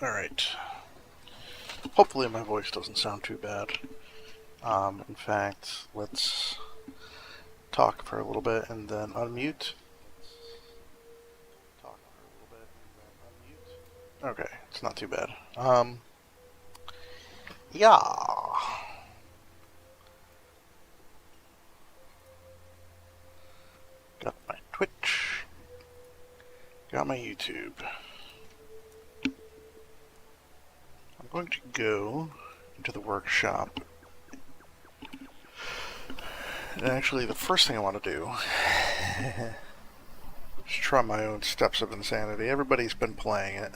Alright. Hopefully my voice doesn't sound too bad. In fact, let's talk for a little bit and then unmute. Okay, it's not too bad. Yeah. Got my Twitch. Got my YouTube. I'm going to go into the workshop. And actually, the first thing I want to do is try my own Steps of Insanity. Everybody's been playing it.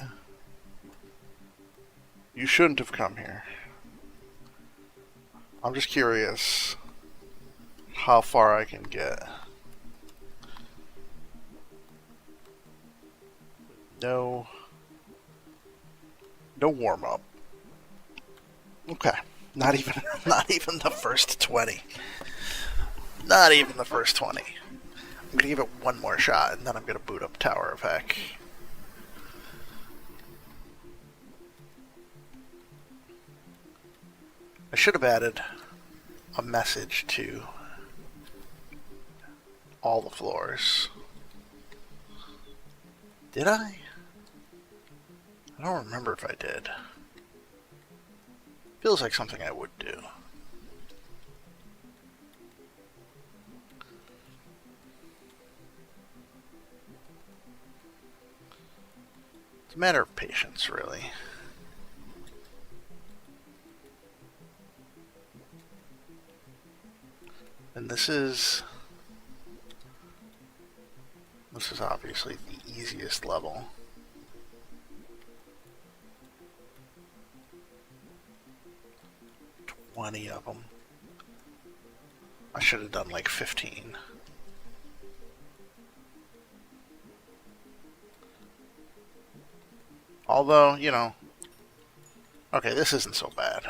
You shouldn't have come here. I'm just curious how far I can get. No warm-up. Okay. Not even the first 20. Not even the first 20. I'm gonna give it one more shot and then I'm gonna boot up Tower of Heck. I should have added a message to all the floors. Did I? I don't remember if I did. Feels like something I would do. It's a matter of patience, really. And this is obviously the easiest level. Twenty of them. I should have done like 15. Although, you know, okay, this isn't so bad.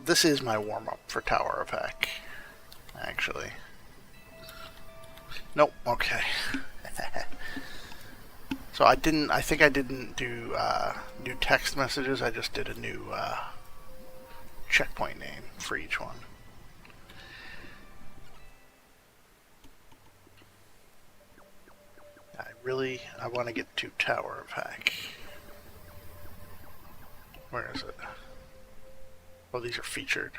This is my warm-up for Tower of Heck, actually. Nope, okay. So I think I didn't do new text messages, I just did a new checkpoint name for each one. I want to get to Tower of Heck. Where is it? Oh, these are featured.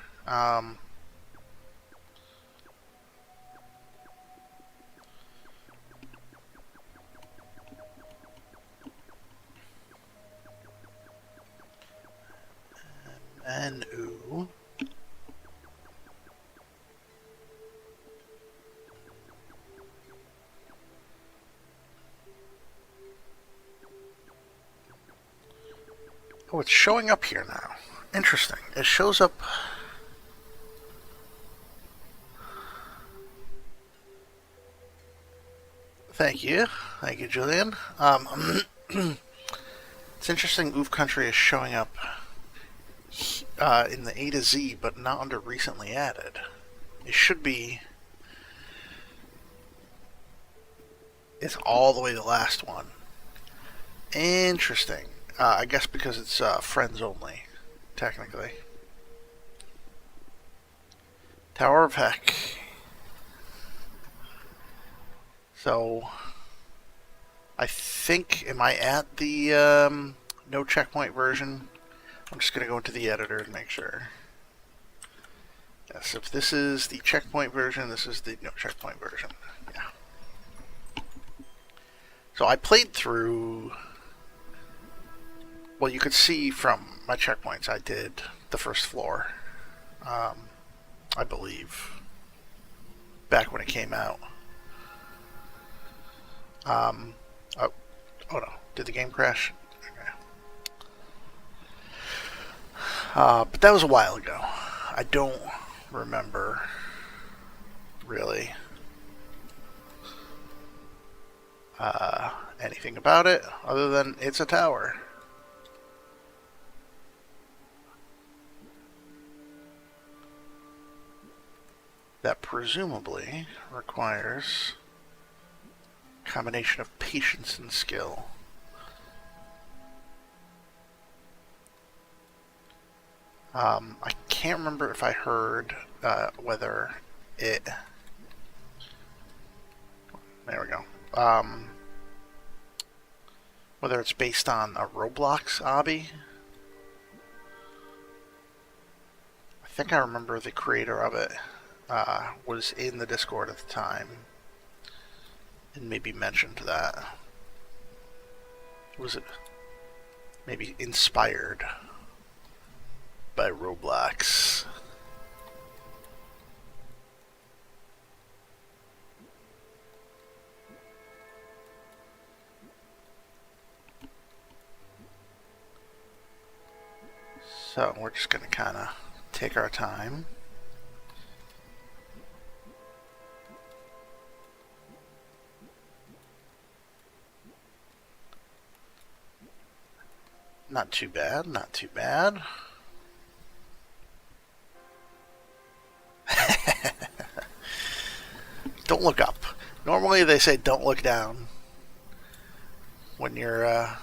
And ooh. Oh, it's showing up here now. Interesting. It shows up. Thank you, Julian. It's interesting. Oeuf Country is showing up in the A to Z, but not under recently added. It should be. It's all the way to the last one. Interesting. I guess because it's friends only, technically. Tower of Heck. So, I think, am I at the no checkpoint version? I'm just going to go into the editor and make sure. Yes, if this is the checkpoint version, this is the no checkpoint version. Yeah. So I played through. Well, you could see from my checkpoints I did the first floor. I believe. Back when it came out. Oh no. Did the game crash? Okay. But that was a while ago. I don't remember really anything about it other than it's a tower. presumably requires a combination of patience and skill. I can't remember if I heard whether it... There we go. Whether it's based on a Roblox obby. I think I remember the creator of it was in the Discord at the time and maybe mentioned that. Was it maybe inspired by Roblox? So we're just going to kind of take our time. Not too bad, not too bad. Don't look up. Normally they say don't look down when you're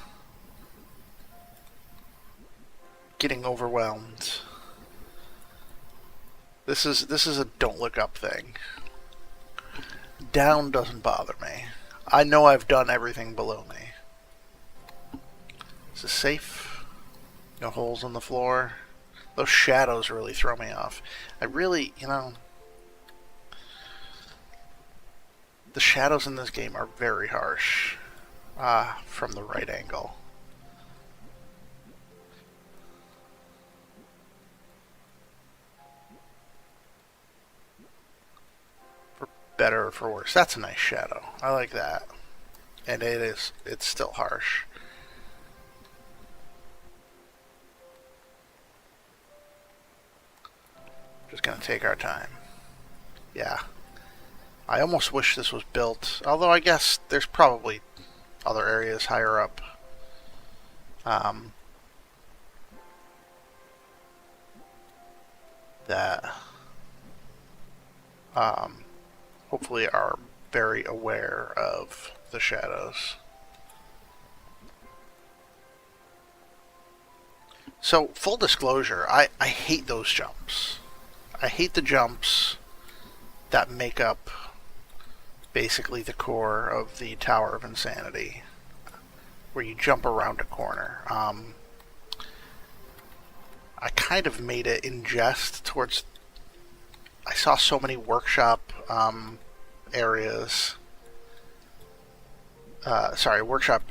getting overwhelmed. This is a don't look up thing. Down doesn't bother me. I know I've done everything below me. Is this safe? No holes in the floor? Those shadows really throw me off. I really, you know... The shadows in this game are very harsh from the right angle. For better or for worse. That's a nice shadow. I like that. And it's still harsh. Just gonna take our time. Yeah. I almost wish this was built, although I guess there's probably other areas higher up. That hopefully are very aware of the shadows. So, full disclosure, I hate those jumps. I hate the jumps that make up basically the core of the Tower of Insanity, where you jump around a corner. I kind of made it in jest towards... I saw so many workshop areas... workshop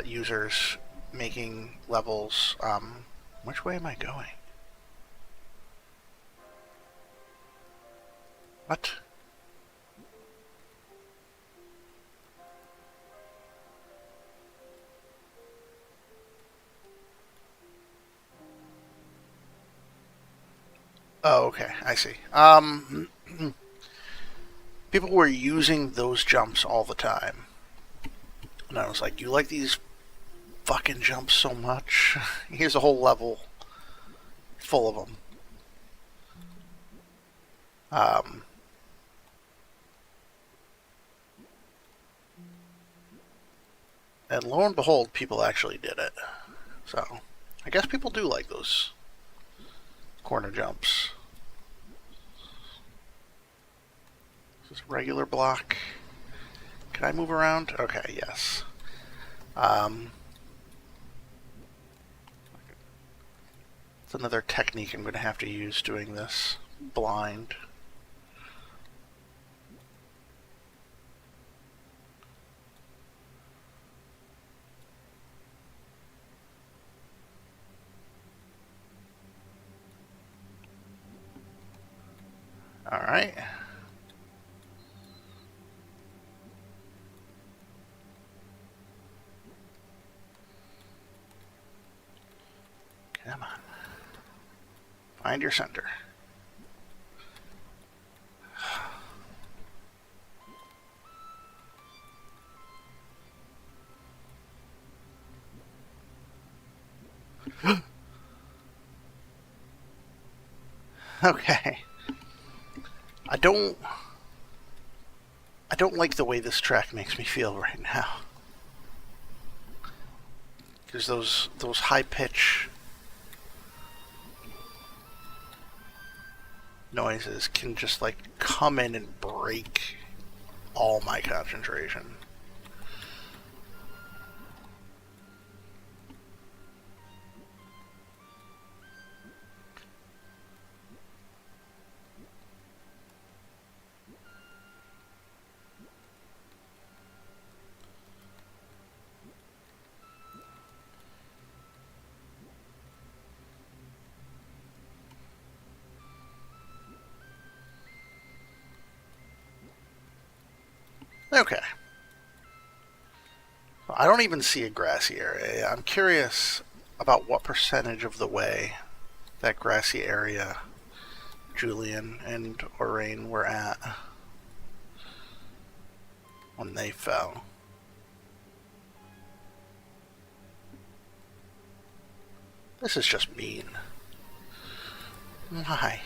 users making levels... which way am I going? What? Oh, okay, I see. People were using those jumps all the time. And I was like, you like these fucking jumps so much? Here's a whole level full of them. And lo and behold, people actually did it. So, I guess people do like those corner jumps. Is this a regular block? Can I move around? Okay, yes. It's another technique I'm going to have to use doing this blind. All right. Come on. Find your center. Okay. I don't I don't like the way this track makes me feel right now. Because those high pitch noises can just like come in and break all my concentration. Okay. I don't even see a grassy area. I'm curious about what percentage of the way that grassy area Julian and Orain were at when they fell. This is just mean. Why?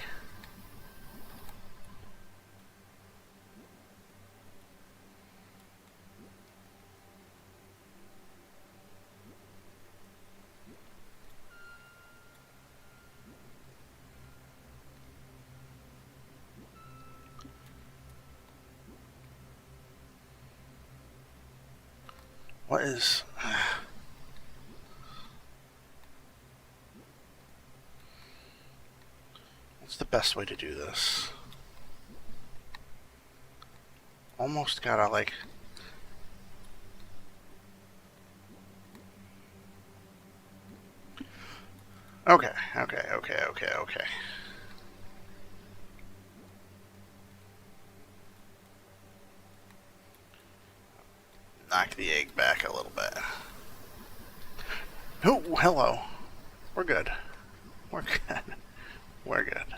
What is... What's the best way to do this? Almost gotta, like... Okay. Knock the egg back a little bit. Oh, hello. We're good. We're good. We're good.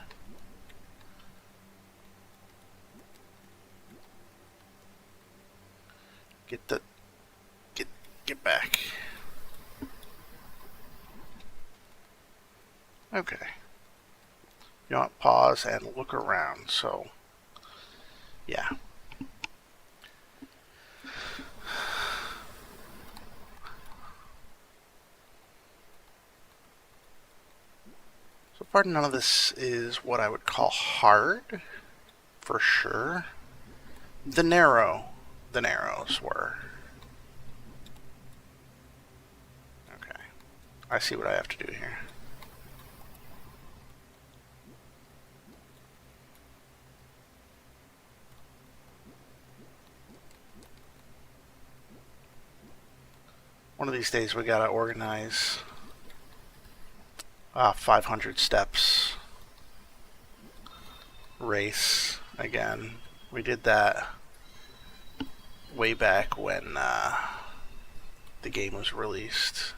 Get back. Okay. You want to pause and look around, so yeah. So far none of this is what I would call hard, for sure. The narrows were. Okay. I see what I have to do here. One of these days we gotta organize 500 steps race again. We did that way back when the game was released.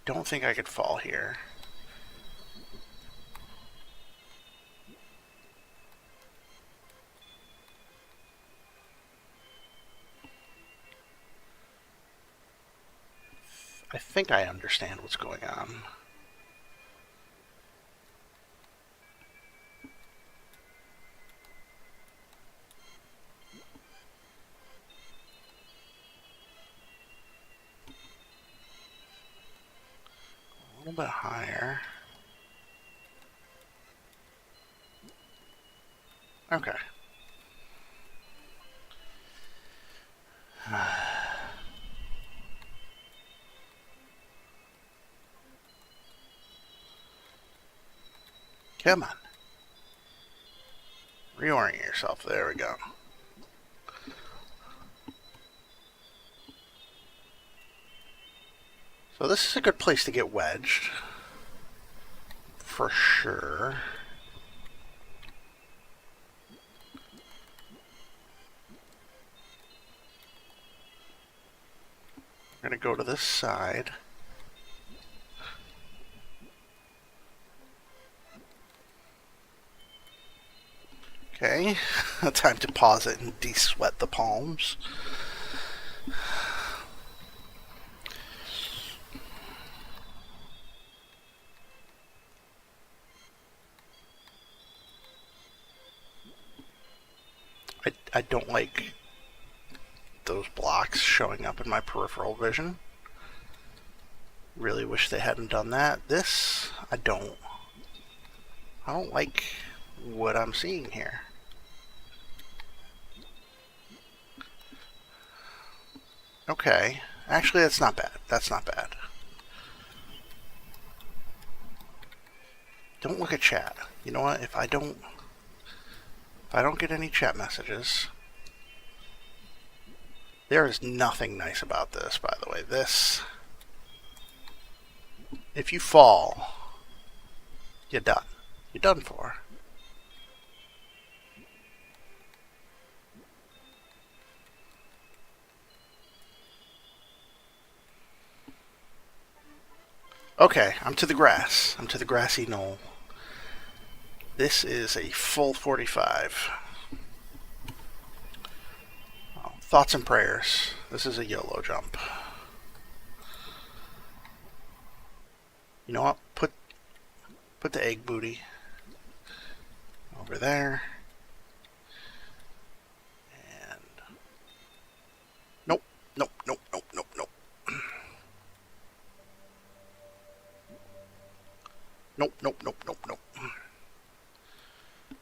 Don't think I could fall here. I think I understand what's going on. A little bit higher. Okay. Come on. Reorient yourself. There we go. So this is a good place to get wedged. For sure. We're going to go to this side. Okay, time to pause it and de-sweat the palms. I don't like those blocks showing up in my peripheral vision. Really wish they hadn't done that. This, I don't like what I'm seeing here. Okay. Actually, that's not bad. That's not bad. Don't look at chat. You know what? If I don't get any chat messages, there is nothing nice about this, by the way. This, if you fall, you're done. You're done for. Okay, I'm to the grass. I'm to the grassy knoll. This is a full 45. Oh, thoughts and prayers. This is a YOLO jump. You know what? Put the egg booty over there. And nope, nope, nope, nope, nope, nope. Nope, nope, nope, nope, nope.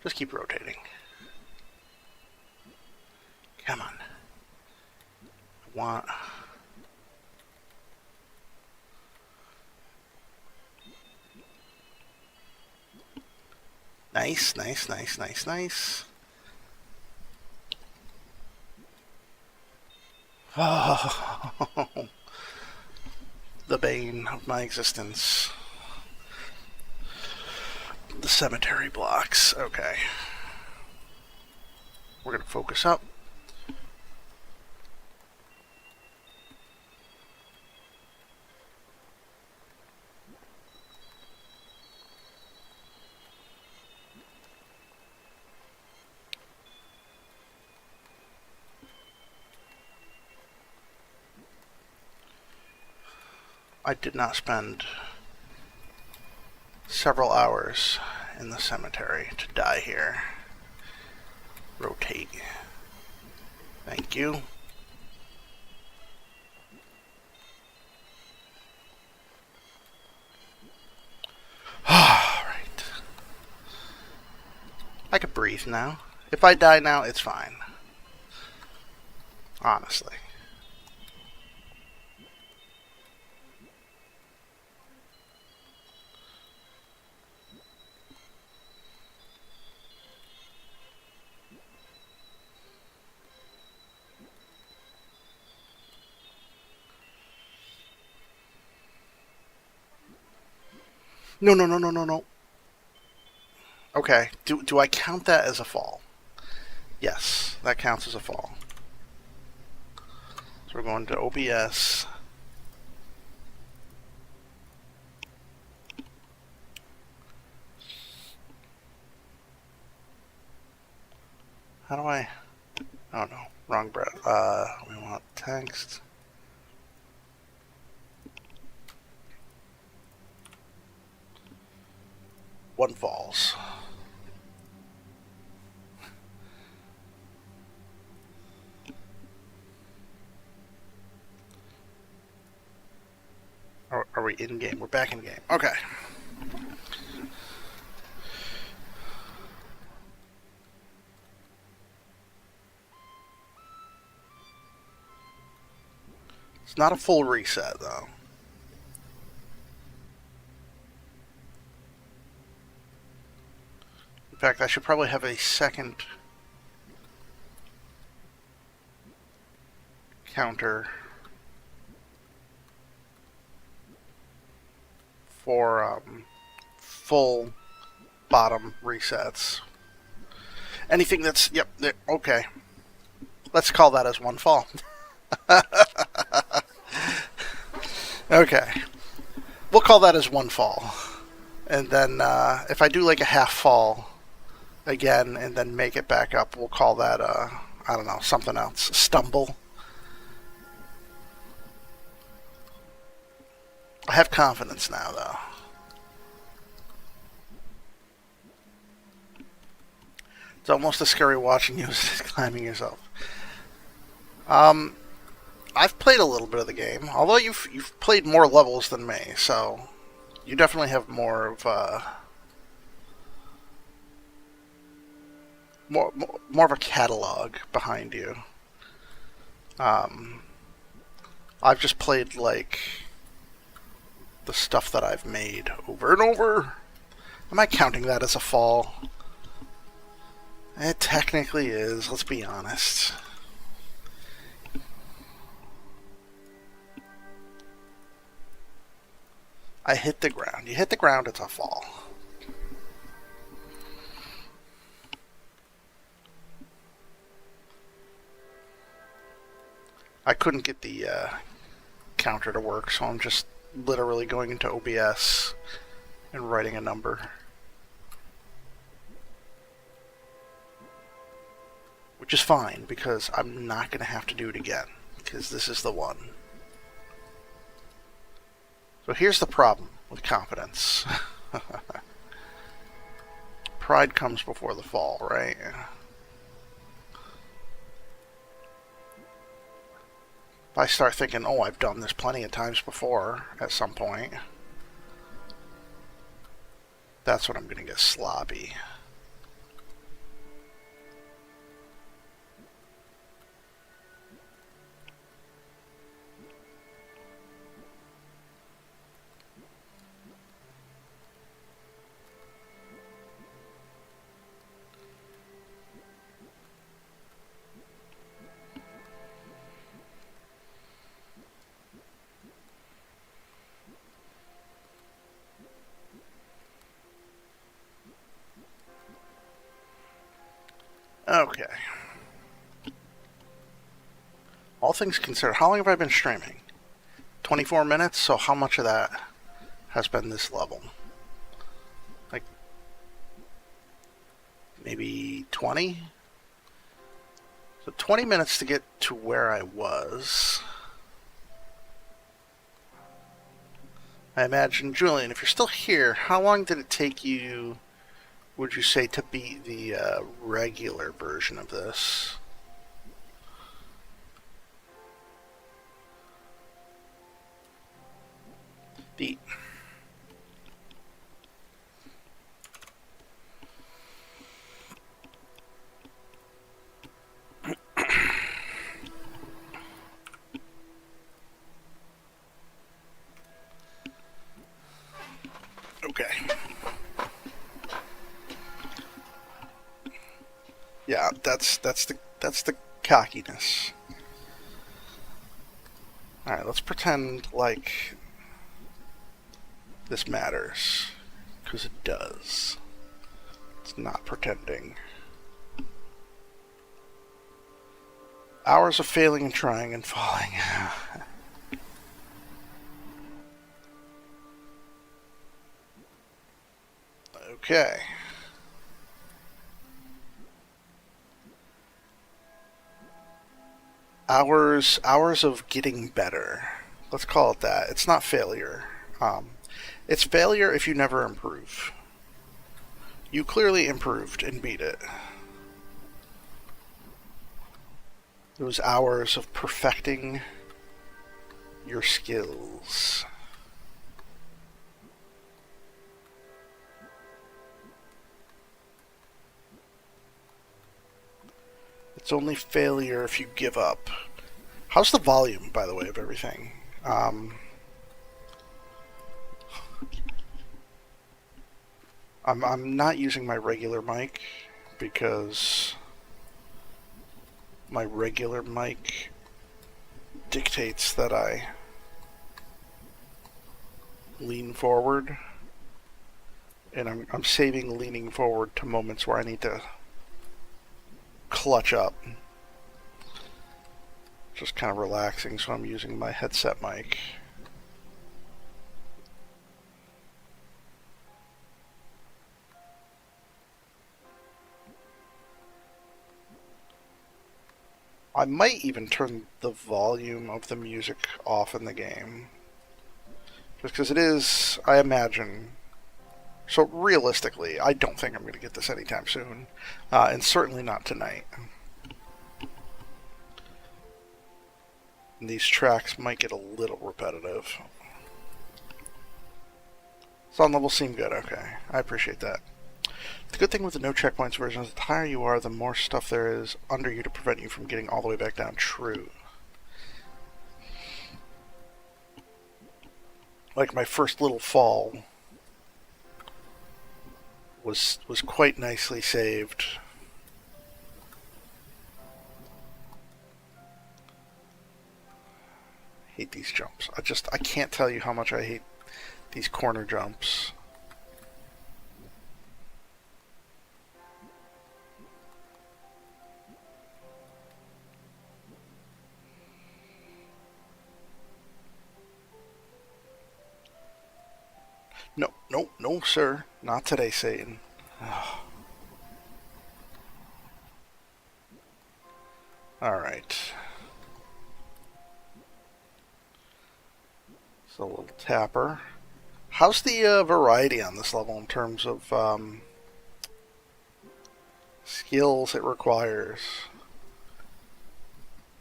Just keep rotating. Come on. I want... Nice, nice, nice, nice, nice. Oh, the bane of my existence. The cemetery blocks. Okay. We're going to focus up. I did not spend several hours in the cemetery to die here. Rotate. Thank you. Alright. I could breathe now. If I die now, it's fine. Honestly. No, no, no, no, no, no. Okay. Do I count that as a fall? Yes, that counts as a fall. So we're going to OBS. How do I... Oh no, wrong breath. We want text. One falls. Are we in game? We're back in game. Okay. It's not a full reset, though. In fact, I should probably have a second counter for full bottom resets. Anything that's... Yep, there, okay. Let's call that as one fall. Okay. We'll call that as one fall. And then if I do like a half fall again and then make it back up, we'll call that, I don't know, something else. Stumble. I have confidence now, though. It's almost as scary watching you as climbing yourself. I've played a little bit of the game, although you've played more levels than me, so you definitely have more of more of a catalog behind you. I've just played like the stuff that I've made over and over. Am I counting that as a fall? It technically is, let's be honest. I hit the ground. You hit the ground, it's a fall. I couldn't get the counter to work, so I'm just literally going into OBS and writing a number. Which is fine, because I'm not going to have to do it again, because this is the one. So here's the problem with confidence. Pride comes before the fall, right? If I start thinking, oh, I've done this plenty of times before at some point, that's when I'm going to get sloppy. Okay. All things considered, how long have I been streaming? 24 minutes, so how much of that has been this level? Like, maybe 20? So 20 minutes to get to where I was. I imagine, Julian, if you're still here, how long did it take you, would you say, to beat the regular version of this? The okay. Yeah, that's the cockiness. All right, let's pretend like this matters, because it does. It's not pretending. Hours of failing and trying and falling. Okay. Hours of getting better. Let's call it that. It's not failure. It's failure if you never improve. You clearly improved and beat it. It was hours of perfecting your skills. It's only failure if you give up. How's the volume, by the way, of everything? I'm not using my regular mic because my regular mic dictates that I lean forward, and I'm saving leaning forward to moments where I need to clutch up. Just kind of relaxing, so I'm using my headset mic. I might even turn the volume of the music off in the game. Just because it is, I imagine, So realistically, I don't think I'm going to get this anytime soon, and certainly not tonight. And these tracks might get a little repetitive. Sun levels seem good, okay. I appreciate that. The good thing with the no checkpoints version is the higher you are, the more stuff there is under you to prevent you from getting all the way back down. True. Like my first little fall was quite nicely saved. Hate these jumps. I can't tell you how much I hate these corner jumps. No, no, no, sir. Not today, Satan. Alright. So a little tapper. How's the variety on this level in terms of skills it requires?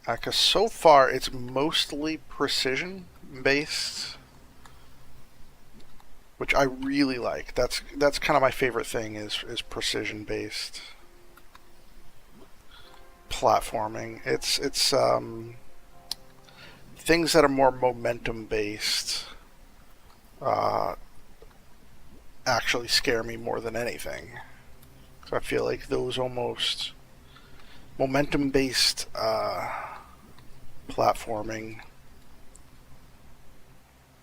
Because so far it's mostly precision based, which I really like. That's kind of my favorite thing is precision based platforming. It's things that are more momentum based actually scare me more than anything. So I feel like those almost momentum based platforming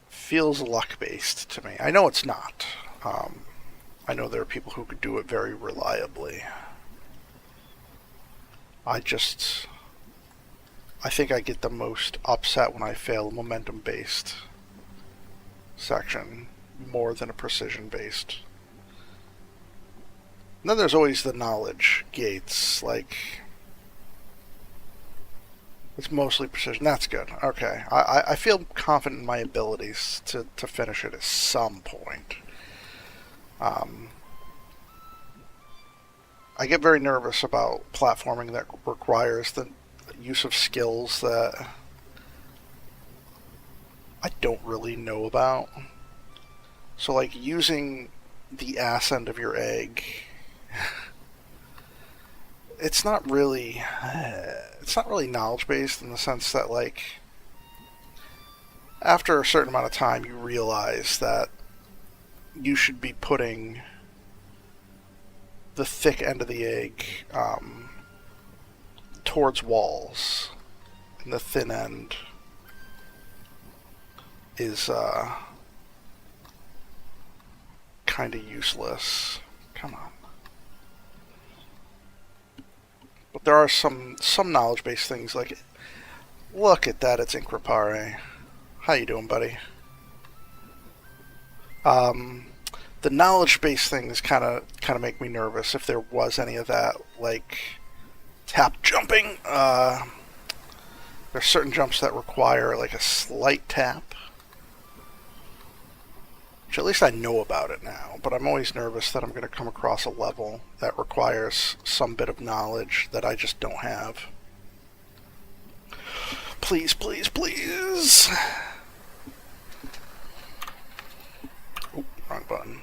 feels luck based to me. I know it's not. I know there are people who could do it very reliably. I think I get the most upset when I fail a momentum based section more than a precision based. And then there's always the knowledge gates, like it's mostly precision. That's good. Okay. I feel confident in my abilities to finish it at some point. I get very nervous about platforming that requires the use of skills that I don't really know about. So like using the ass end of your egg, it's not really knowledge based in the sense that like after a certain amount of time you realize that you should be putting the thick end of the egg towards walls, and the thin end is kind of useless. Come on. But there are some knowledge-based things like, look at that, it's Inkrapare. How you doing, buddy? The knowledge-based things kind of make me nervous. If there was any of that, like tap jumping, there's certain jumps that require like a slight tap, which at least I know about it now. But I'm always nervous that I'm going to come across a level that requires some bit of knowledge that I just don't have. Please, please, please. Oh, wrong button.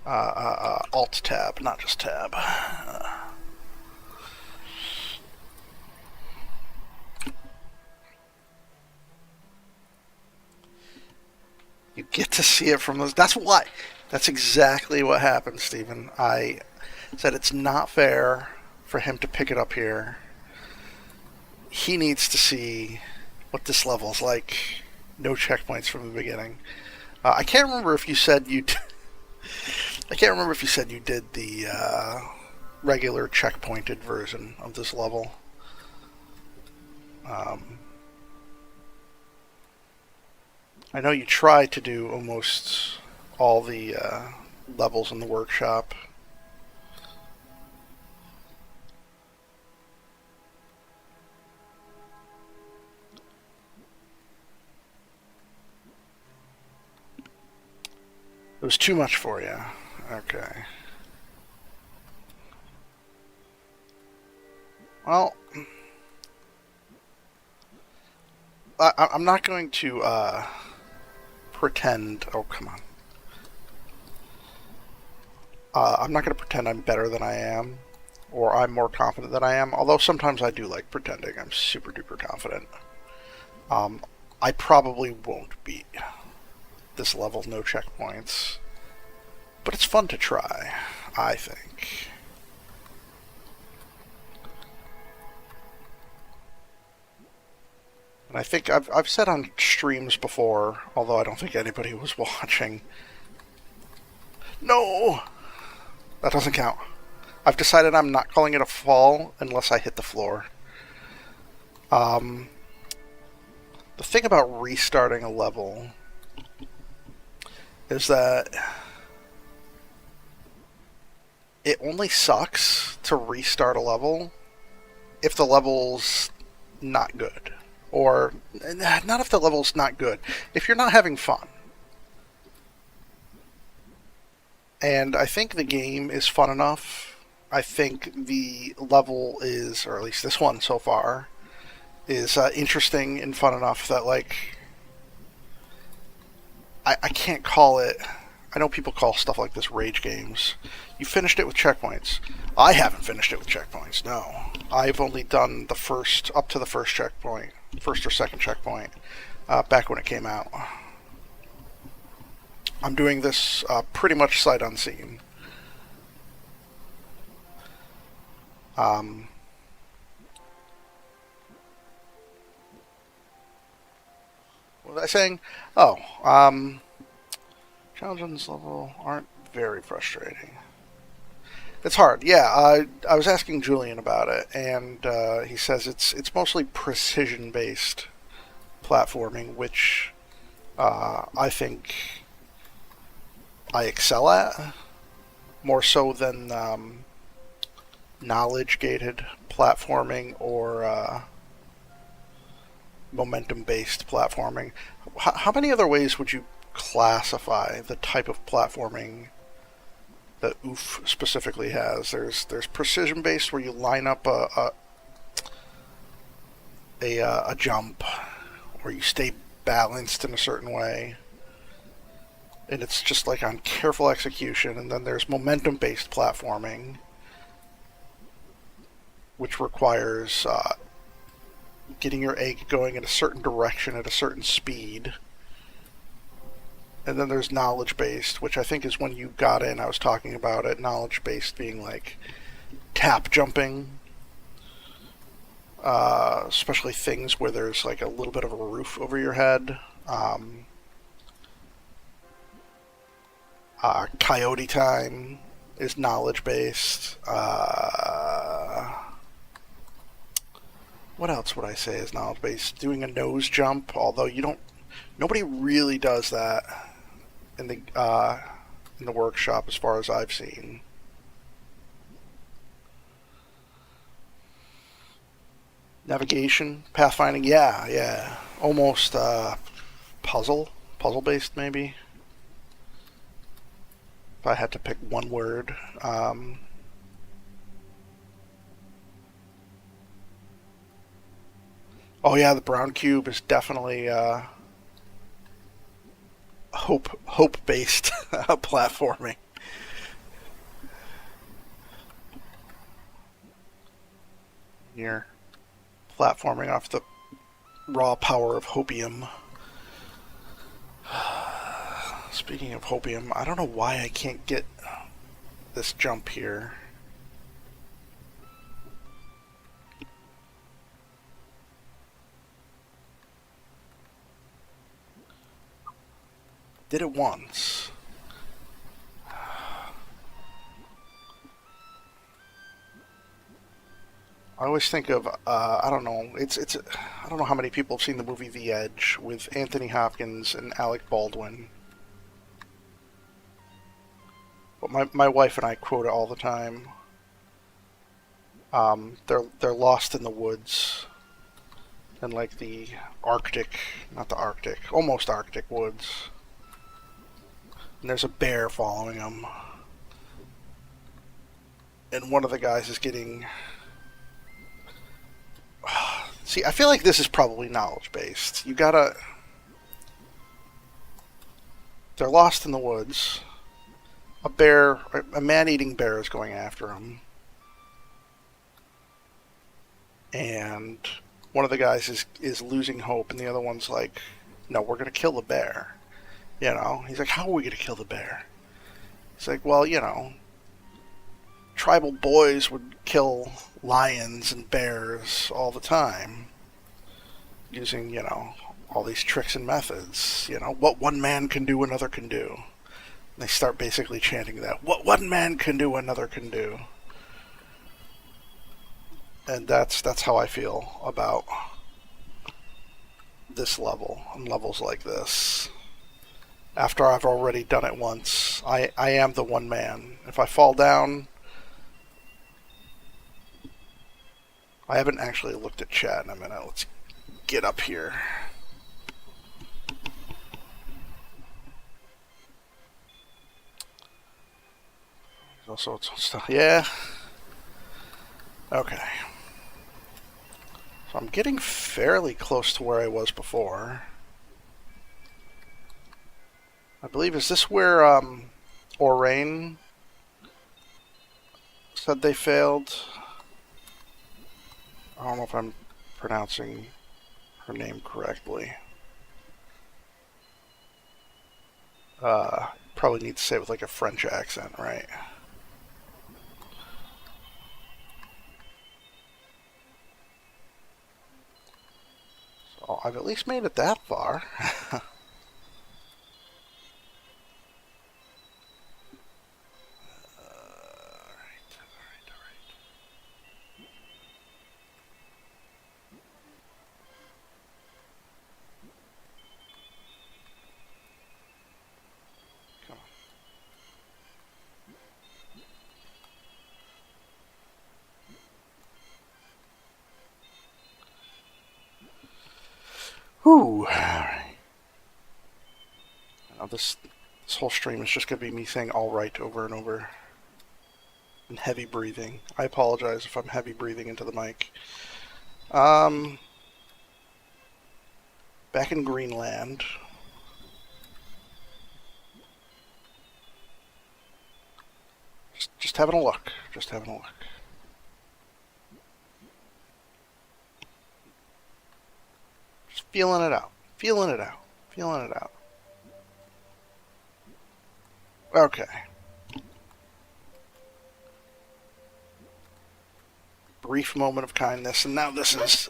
Alt tab, not just tab. You get to see it from those. That's why. That's exactly what happened, Stephen. I said it's not fair for him to pick it up here. He needs to see what this level is like. No checkpoints from the beginning. I can't remember if you said you. I can't remember if you said you did the regular checkpointed version of this level. I know you tried to do almost all the levels in the workshop. It was too much for you. Okay. Well, I'm not going to pretend. Oh, come on. I'm not going to pretend I'm better than I am, or I'm more confident than I am, although sometimes I do like pretending I'm super duper confident. I probably won't beat this level, no checkpoints, but it's fun to try, I think. And I think I've said on streams before, although I don't think anybody was watching. No! That doesn't count. I've decided I'm not calling it a fall unless I hit the floor. The thing about restarting a level is that it only sucks to restart a level if the level's not good. Or, not if the level's not good. If you're not having fun. And I think the game is fun enough. I think the level is, or at least this one so far, is interesting and fun enough that, like, I can't call it... I know people call stuff like this rage games. You finished it with checkpoints. I haven't finished it with checkpoints, no. I've only done the first, up to the first checkpoint, first or second checkpoint, back when it came out. I'm doing this pretty much sight unseen. What was I saying? Oh, challenges on this level aren't very frustrating. It's hard, yeah. I was asking Julian about it, and he says it's mostly precision-based platforming, which I think I excel at, more so than knowledge-gated platforming or momentum-based platforming. How many other ways would you classify the type of platforming that Oeuf specifically has? There's precision-based, where you line up a jump, or you stay balanced in a certain way, and it's just like on careful execution. And then there's momentum-based platforming, which requires getting your egg going in a certain direction at a certain speed. And then there's knowledge-based, which I think is when you got in, I was talking about it. Knowledge-based being like tap jumping, especially things where there's like a little bit of a roof over your head. Coyote time is knowledge-based. What else would I say is knowledge-based? Doing a nose jump, although nobody really does that in the workshop as far as I've seen. Navigation, pathfinding, yeah. Almost puzzle-based maybe. If I had to pick one word. Oh yeah, the brown cube is definitely hope-based platforming. You're platforming off the raw power of hopium. Speaking of hopium, I don't know why I can't get this jump here. Did it once. I always think of I don't know. I don't know how many people have seen the movie The Edge with Anthony Hopkins and Alec Baldwin. But my wife and I quote it all the time. They're lost in the woods, in like not the Arctic, almost Arctic woods. And there's a bear following him. And one of the guys is getting... See, I feel like this is probably knowledge-based. You gotta... They're lost in the woods. A bear, a man-eating bear is going after him. And one of the guys is losing hope, and the other one's like, no, we're going to kill the bear. You know? He's like, how are we going to kill the bear? He's like, well, you know, tribal boys would kill lions and bears all the time. Using, you know, all these tricks and methods. You know, what one man can do, another can do. And they start basically chanting that. What one man can do, another can do. And that's how I feel about this level and levels like this. After I've already done it once, I am the one man. If I fall down... I haven't actually looked at chat in a minute. Let's get up here. Also, stuff. Yeah. Okay. So I'm getting fairly close to where I was before. I believe, is this where Orain said they failed? I don't know if I'm pronouncing her name correctly. Probably need to say it with like a French accent, right? So I've at least made it that far. Whew. Alright. Now this whole stream is just going to be me saying alright over and over. And heavy breathing. I apologize if I'm heavy breathing into the mic. Back in Greenland. Just having a look. Just having a look. Just feeling it out. Feeling it out. Feeling it out. Okay. Brief moment of kindness, and now this is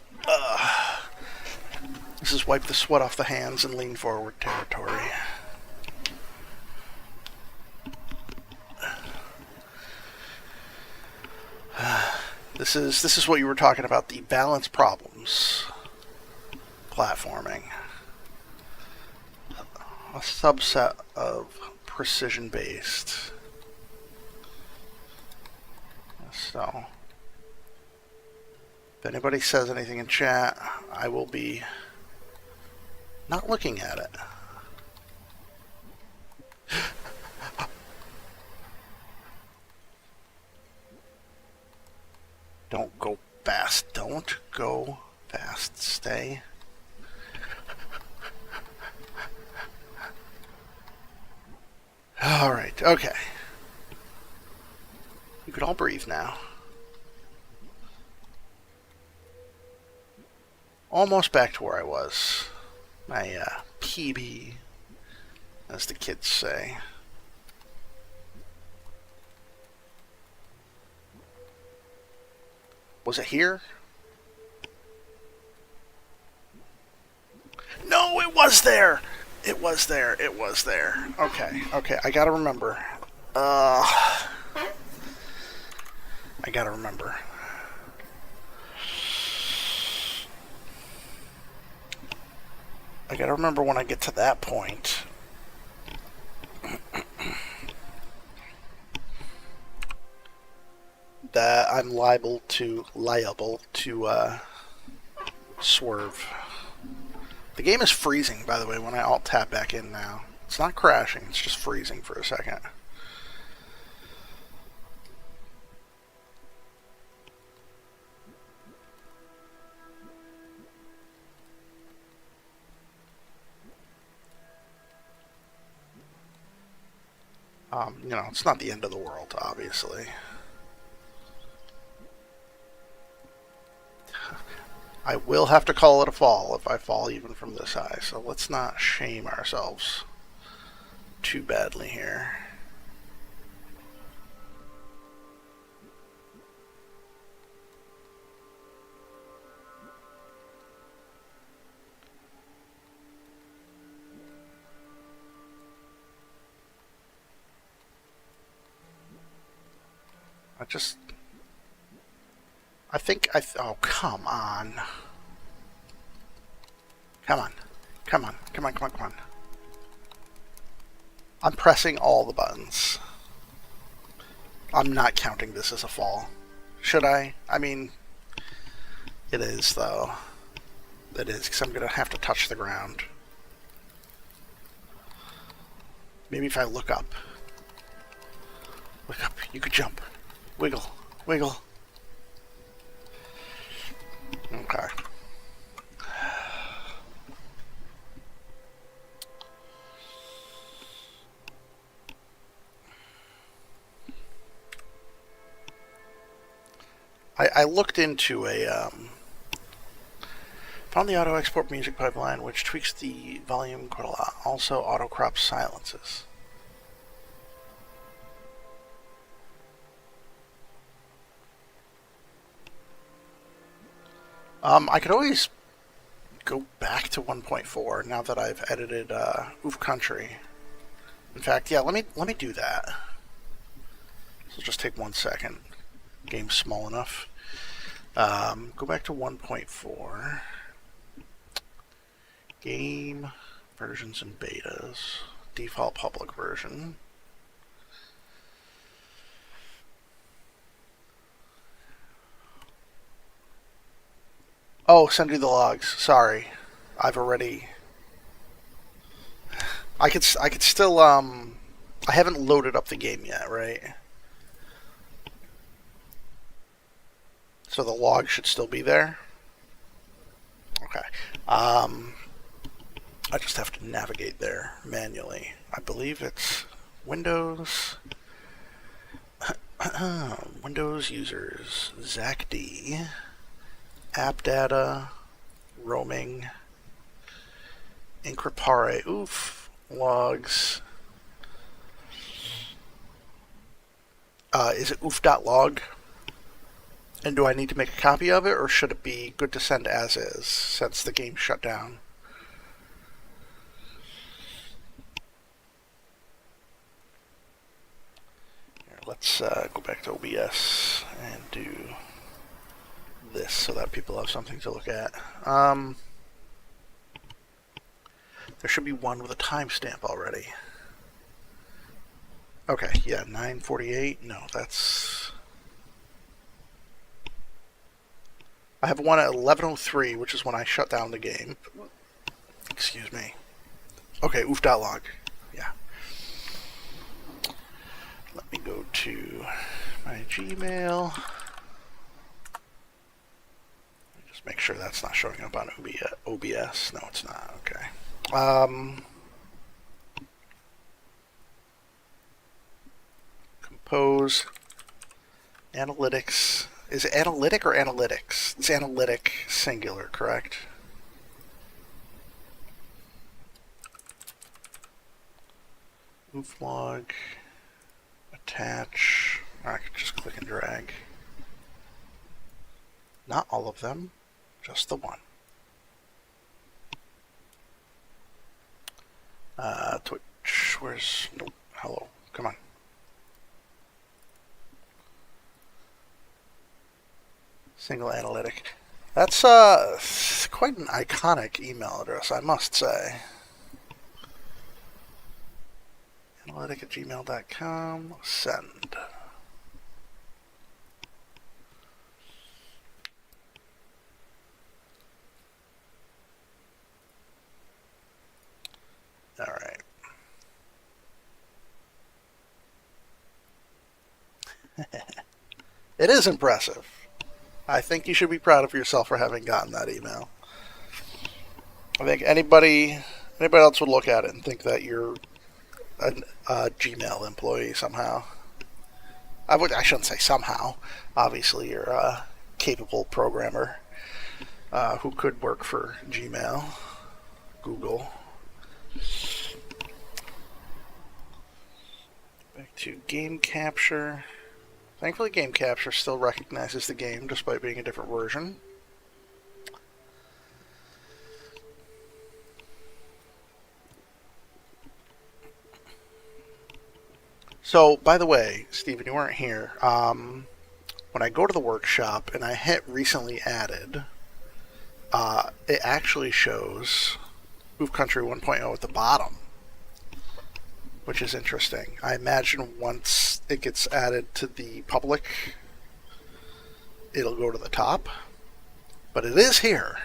wipe the sweat off the hands and lean forward territory. This is what you were talking about, the balance problems. Platforming. A subset of precision-based. So, if anybody says anything in chat, I will be not looking at it. Don't go fast. Don't go fast. Stay. Alright, okay. You can all breathe now. Almost back to where I was. My PB, as the kids say. Was it here? No, it was there! It was there. It was there. Okay. Okay. I gotta remember. I gotta remember. I gotta remember when I get to that point. That I'm liable to swerve. The game is freezing, by the way, when I alt-tab back in now. It's not crashing, it's just freezing for a second. You know, it's not the end of the world, obviously. I will have to call it a fall if I fall even from this high, so let's not shame ourselves too badly here. Oh, come on. Come on. Come on. Come on, come on, come on. I'm pressing all the buttons. I'm not counting this as a fall. Should I? I mean, it is, though. It is, because I'm going to have to touch the ground. Maybe if I look up. Look up. You could jump. Wiggle. Wiggle. Okay. I looked into found the auto export music pipeline, which tweaks the volume quite a lot. Also auto crop silences. I could always go back to 1.4 now that I've edited Oeuf Country. In fact, yeah, let me do that. This will just take 1 second. Game's small enough. Go back to 1.4. Game versions and betas. Default public version. Oh, send you the logs. Sorry, I've already. I could still I haven't loaded up the game yet, right? So the log should still be there. Okay. I just have to navigate there manually. I believe it's Windows. Windows users. ZachD. App data. Roaming. Increpare. Oof. Logs. Is it oof.log? And do I need to make a copy of it, or should it be good to send as is, since the game shut down? Here, let's go back to OBS and do this so that people have something to look at. There should be one with a timestamp already. Okay, yeah, 9:48. No, that's... I have one at 11:03, which is when I shut down the game. Excuse me. Okay, oof.log. Yeah. Let me go to my Gmail. Just make sure that's not showing up on OBS. No, it's not. Okay. Compose. Analytics. Is it analytic or analytics? It's analytic singular, correct? Oof log. Attach. I can just click and drag. Not all of them, just the one. Twitch. Where's... Nope. Hello. Come on. Single analytic. That's quite an iconic email address, I must say. Analytic@gmail.com. Send. Alright. It is impressive. I think you should be proud of yourself for having gotten that email. I think anybody else would look at it and think that you're a Gmail employee somehow. I shouldn't say somehow. Obviously, you're a capable programmer who could work for Gmail, Google. Back to game capture. Thankfully, game capture still recognizes the game despite being a different version. So, by the way, Steven, you weren't here. When I go to the workshop and I hit recently added, it actually shows Oeuf Country 1.0 at the bottom, which is interesting. I imagine once it gets added to the public, it'll go to the top, but it is here.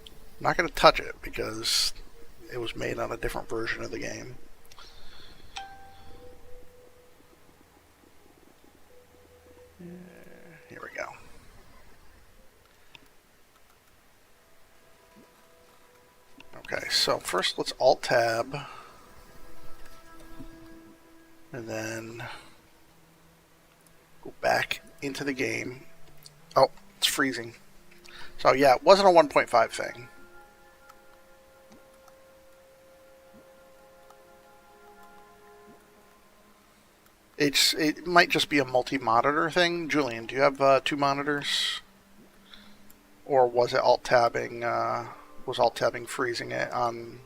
I'm not going to touch it because it was made on a different version of the game. Here we go. Okay, so first let's Alt-Tab, and then go back into the game. Oh, it's freezing. So yeah, it wasn't a 1.5 thing. It might just be a multi-monitor thing. Julian, do you have 2 monitors? Or was it Alt-Tabbing, was Alt-Tabbing freezing it on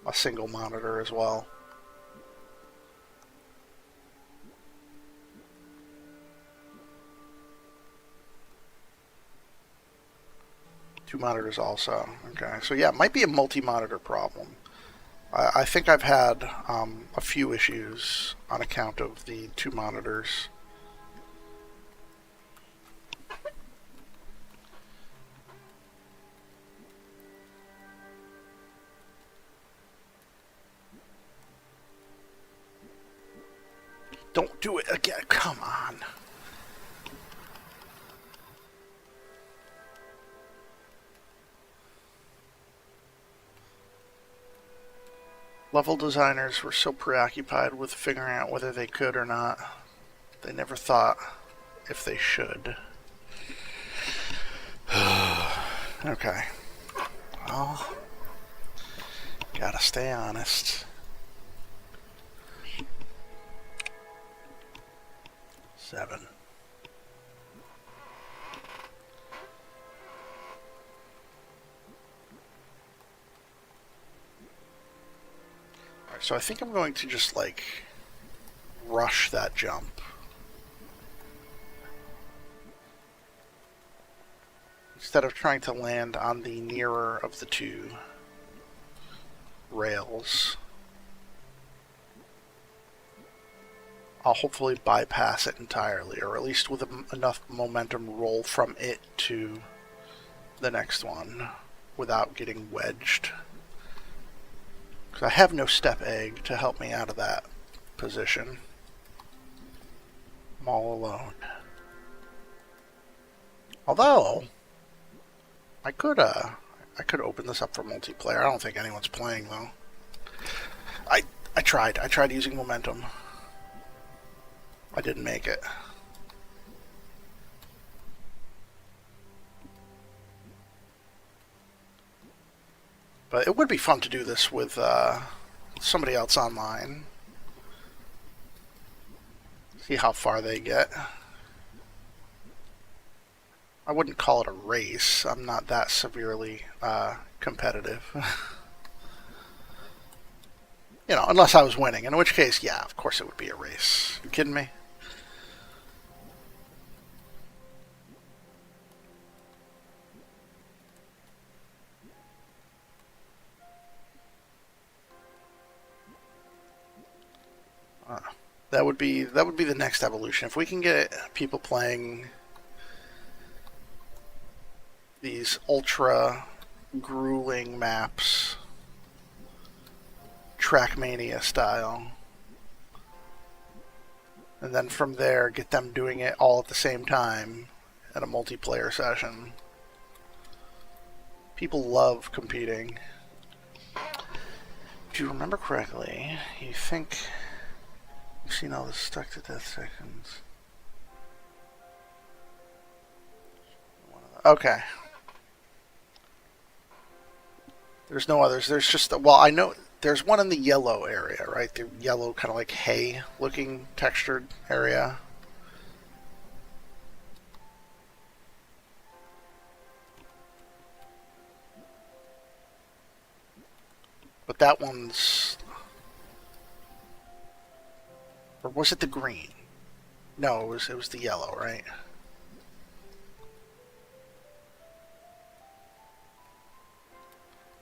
a single monitor as well? Two monitors also. Okay, so yeah, it might be a multi-monitor problem. I think I've had a few issues on account of the 2 monitors. Don't do it again. Come on. Level designers were so preoccupied with figuring out whether they could or not, they never thought if they should. Okay. Well, gotta stay honest. 7. Alright, so I think I'm going to just, like, rush that jump. Instead of trying to land on the nearer of the 2 rails, I'll hopefully bypass it entirely, or at least with enough momentum roll from it to the next one without getting wedged. Because I have no step egg to help me out of that position. I'm all alone. Although, I could open this up for multiplayer. I don't think anyone's playing though. I tried using momentum. I didn't make it. But it would be fun to do this with somebody else online. See how far they get. I wouldn't call it a race. I'm not that severely competitive. You know, unless I was winning, in which case, yeah, of course it would be a race. You kidding me? That would be the next evolution. If we can get people playing these ultra grueling maps, Trackmania style, And then from there, get them doing it all at the same time at a multiplayer session. People love competing. If you remember correctly, you think you've seen all the stuck to death sections. Okay. There's no others. There's just, well, I know there's one in the yellow area, right? The yellow kind of like hay looking textured area. But that one's, or was it the green? No, it was the yellow, right?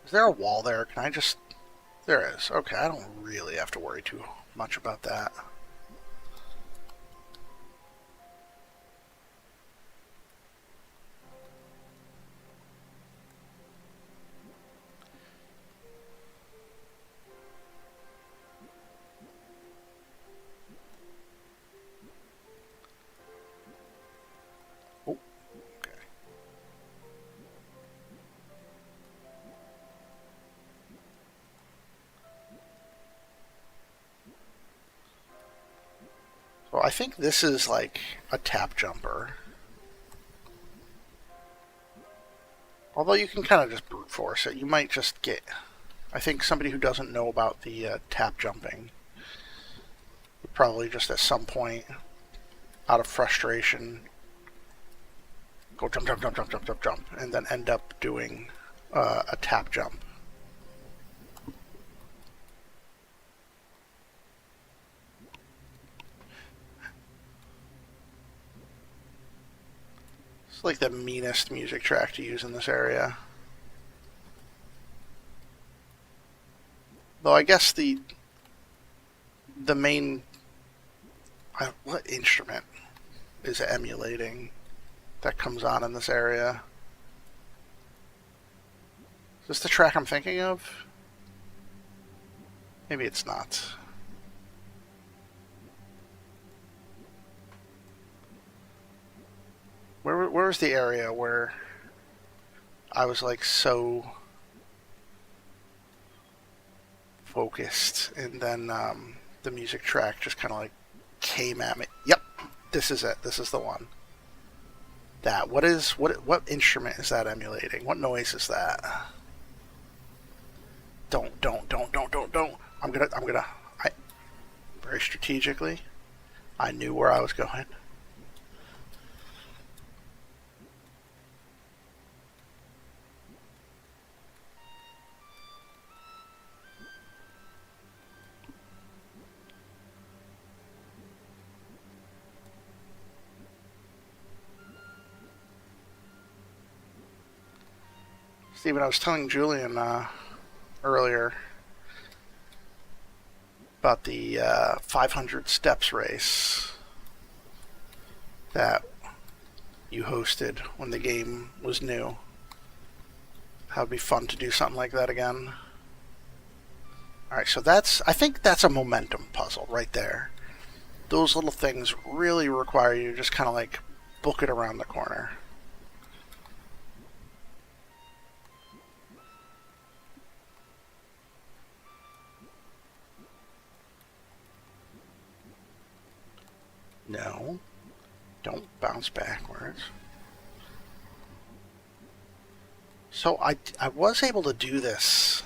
Is there a wall there? Can I just... There is. Okay, I don't really have to worry too much about that. Oh, okay. So I think this is like a tap jumper. Although you can kind of just brute force it. You might just get... I think somebody who doesn't know about the tap jumping would probably just at some point, out of frustration, go jump, jump, jump, jump, jump, jump, jump, and then end up doing a tap jump. It's like the meanest music track to use in this area. Though I guess the main... what instrument is it emulating that comes on in this area? Is this the track I'm thinking of? Maybe it's not. Where's the area where I was like so focused and then the music track just kind of like came at me? Yep, this is it. This is the one. That what instrument is that emulating? What noise is that? Don't. I'm gonna. Very strategically, I knew where I was going. Steven, I was telling Julian earlier about the 500 steps race that you hosted when the game was new. That would be fun to do something like that again. Alright, so I think that's a momentum puzzle right there. Those little things really require you to just kind of like book it around the corner. No, don't bounce backwards. So I was able to do this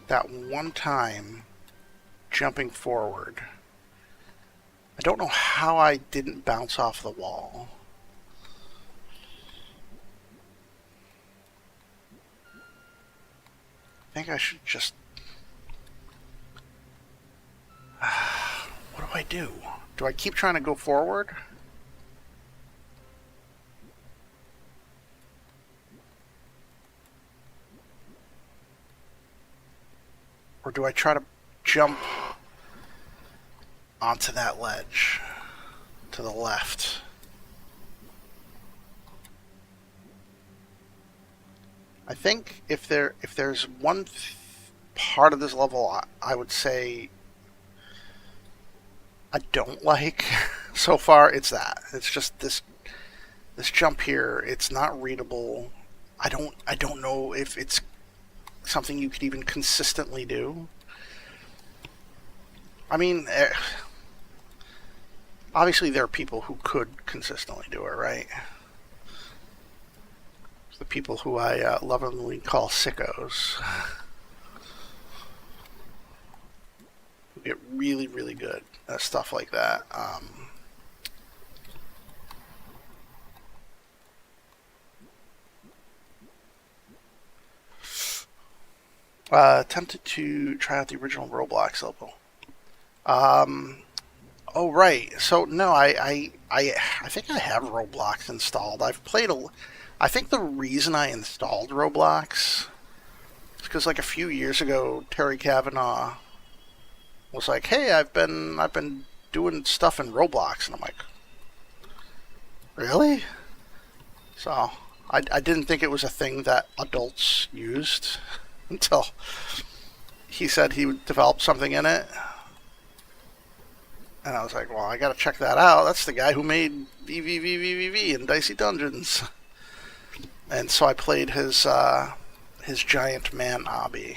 that one time, jumping forward. I don't know how I didn't bounce off the wall. I think I should just... What do I do? Do I keep trying to go forward? Or do I try to jump onto that ledge to the left? I think if there's one part of this level I would say I don't like so far, it's that. It's just this jump here. It's not readable. I don't know if it's something you could even consistently do. I mean, obviously there are people who could consistently do it, right? The people who I lovingly call sickos. Who get really, really good at stuff like that. Attempted to try out the original Roblox level. Oh right. So no, I think I have Roblox installed. I've played a. I think the reason I installed Roblox is because like a few years ago, Terry Kavanaugh was like, "Hey, I've been doing stuff in Roblox," and I'm like, "Really?" So I didn't think it was a thing that adults used until he said he would develop something in it. And I was like, well, I gotta check that out. That's the guy who made VVVVVV and Dicey Dungeons. And so I played his giant man obby.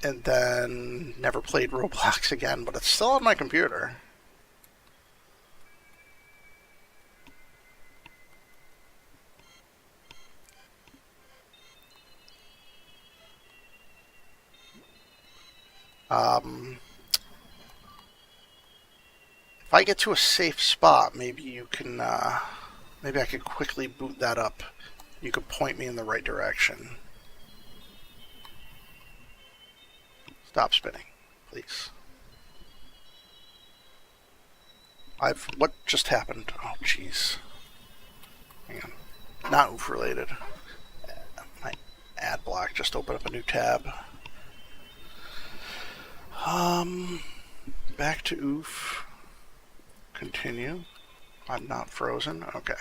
And then never played Roblox again, but it's still on my computer. If I get to a safe spot, maybe you can, maybe I could quickly boot that up. You could point me in the right direction. Stop spinning, please. What just happened? Oh, jeez. Hang on. Not Oeuf related. My ad block just opened up a new tab. Back to Oeuf. Continue. I'm not frozen. Okay.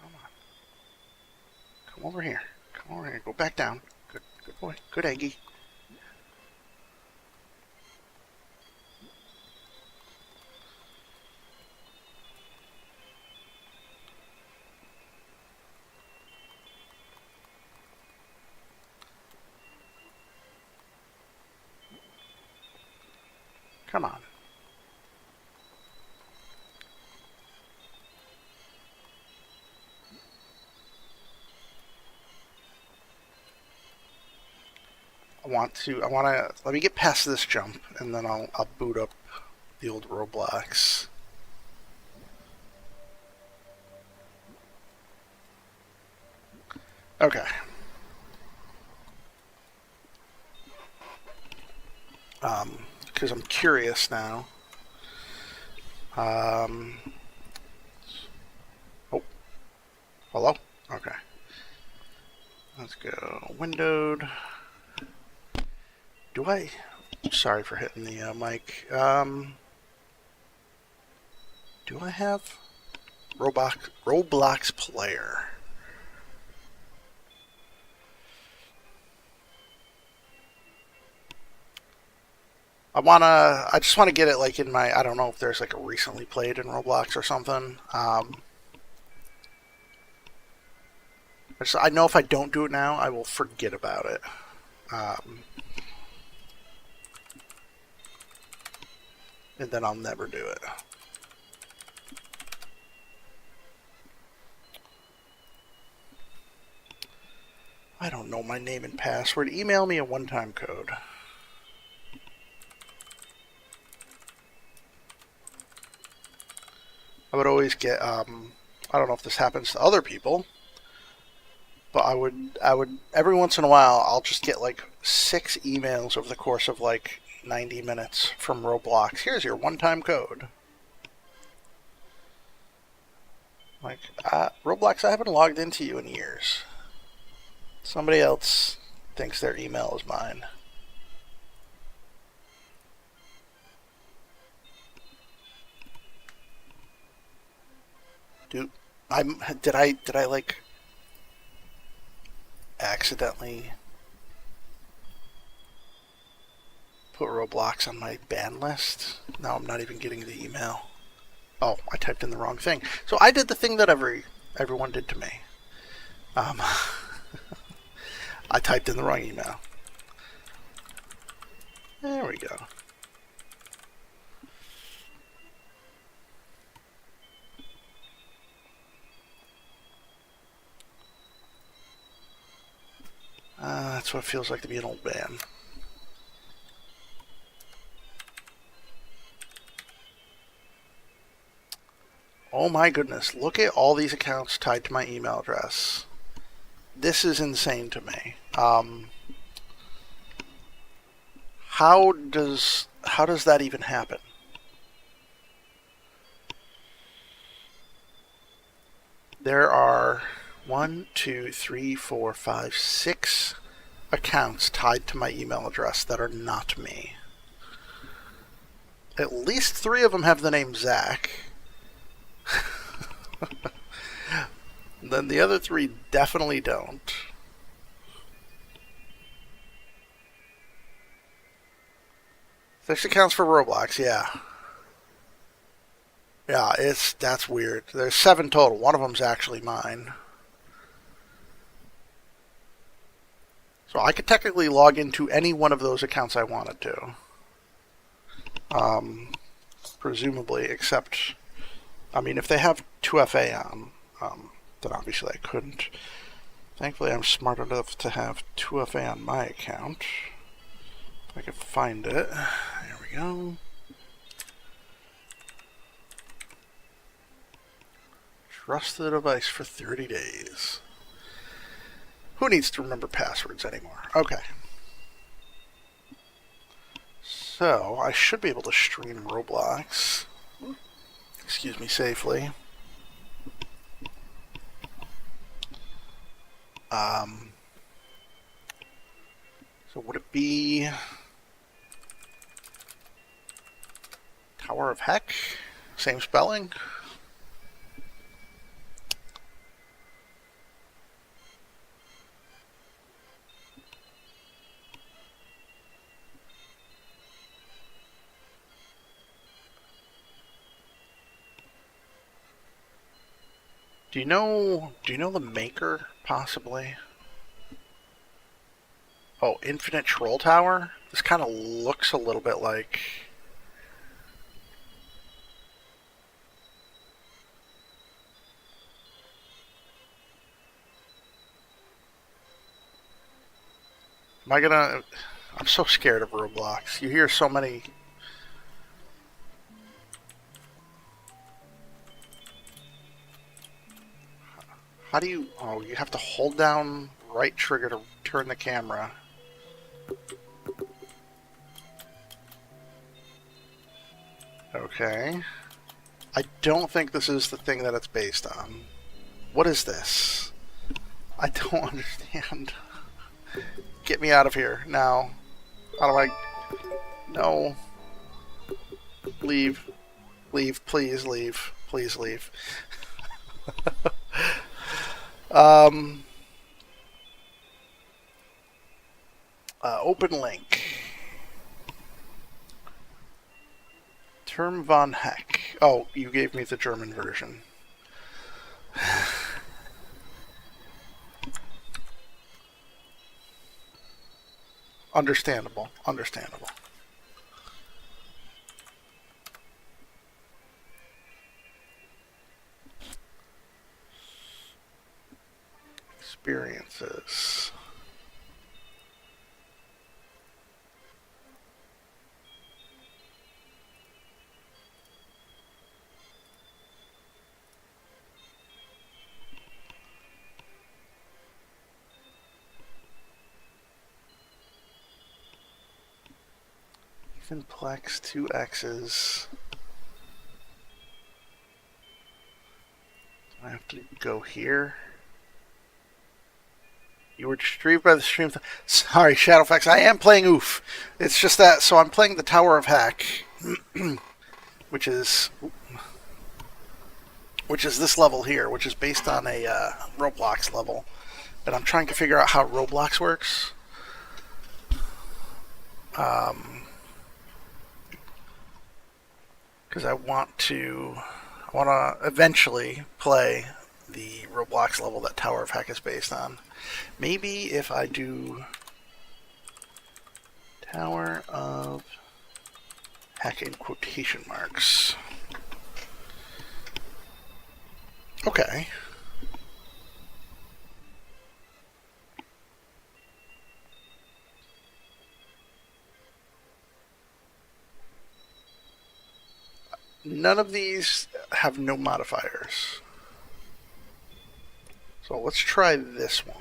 Come on. Come over here. Come over here. Go back down. Good boy. Good Aggie. Come on. Let me get past this jump, and then I'll boot up the old Roblox. Okay. Because I'm curious now. Oh. Hello? Okay. Let's go. Windowed. Sorry for hitting the mic. Do I have Roblox player? I just wanna get it like in my, I don't know if there's like a recently played in Roblox or something. I know if I don't do it now, I will forget about it. And then I'll never do it. I don't know my name and password. Email me a one-time code. I would always get, I don't know if this happens to other people, but I would, every once in a while, I'll just get like 6 emails over the course of like 90 minutes from Roblox. Here's your one-time code. Like, Roblox, I haven't logged into you in years. Somebody else thinks their email is mine. Dude, did I like accidentally put Roblox on my ban list? Now I'm not even getting the email. Oh, I typed in the wrong thing. So I did the thing that everyone did to me. I typed in the wrong email. There we go. That's what it feels like to be an old man. Oh my goodness, look at all these accounts tied to my email address. This is insane to me. How does that even happen? There are 1, 2, 3, 4, 5, 6 accounts tied to my email address that are not me. At least 3 of them have the name Zach. Then the other 3 definitely don't. This accounts for Roblox, yeah. Yeah, that's weird. There's 7 total. One of them's actually mine. So I could technically log into any one of those accounts I wanted to. Presumably, except, I mean, if they have 2FA on, then obviously I couldn't. Thankfully, I'm smart enough to have 2FA on my account. If I could find it. There we go. Trust the device for 30 days. Who needs to remember passwords anymore? Okay. So, I should be able to stream Roblox. Excuse me, safely. So would it be Tower of Heck? Same spelling? Do you know the maker, possibly? Oh, Infinite Troll Tower? This kind of looks a little bit like... Am I gonna... I'm so scared of Roblox. You hear so many... How do you... Oh, you have to hold down right trigger to turn the camera. Okay. I don't think this is the thing that it's based on. What is this? I don't understand. Get me out of here now. How do I... No. Leave. Leave. Please leave. Please leave. Open link. Term von Heck. Oh, you gave me the German version. Understandable. Understandable. Experiences. Plex 2X's. I have to go here. You were retrieved by the stream. Sorry, Shadowfax. I am playing Oeuf. It's just that. So I'm playing the Tower of Hack, which is this level here, which is based on a Roblox level. But I'm trying to figure out how Roblox works. Because I want to eventually play the Roblox level that Tower of Hack is based on. Maybe if I do Tower of Hack in quotation marks. Okay. None of these have no modifiers. So let's try this one.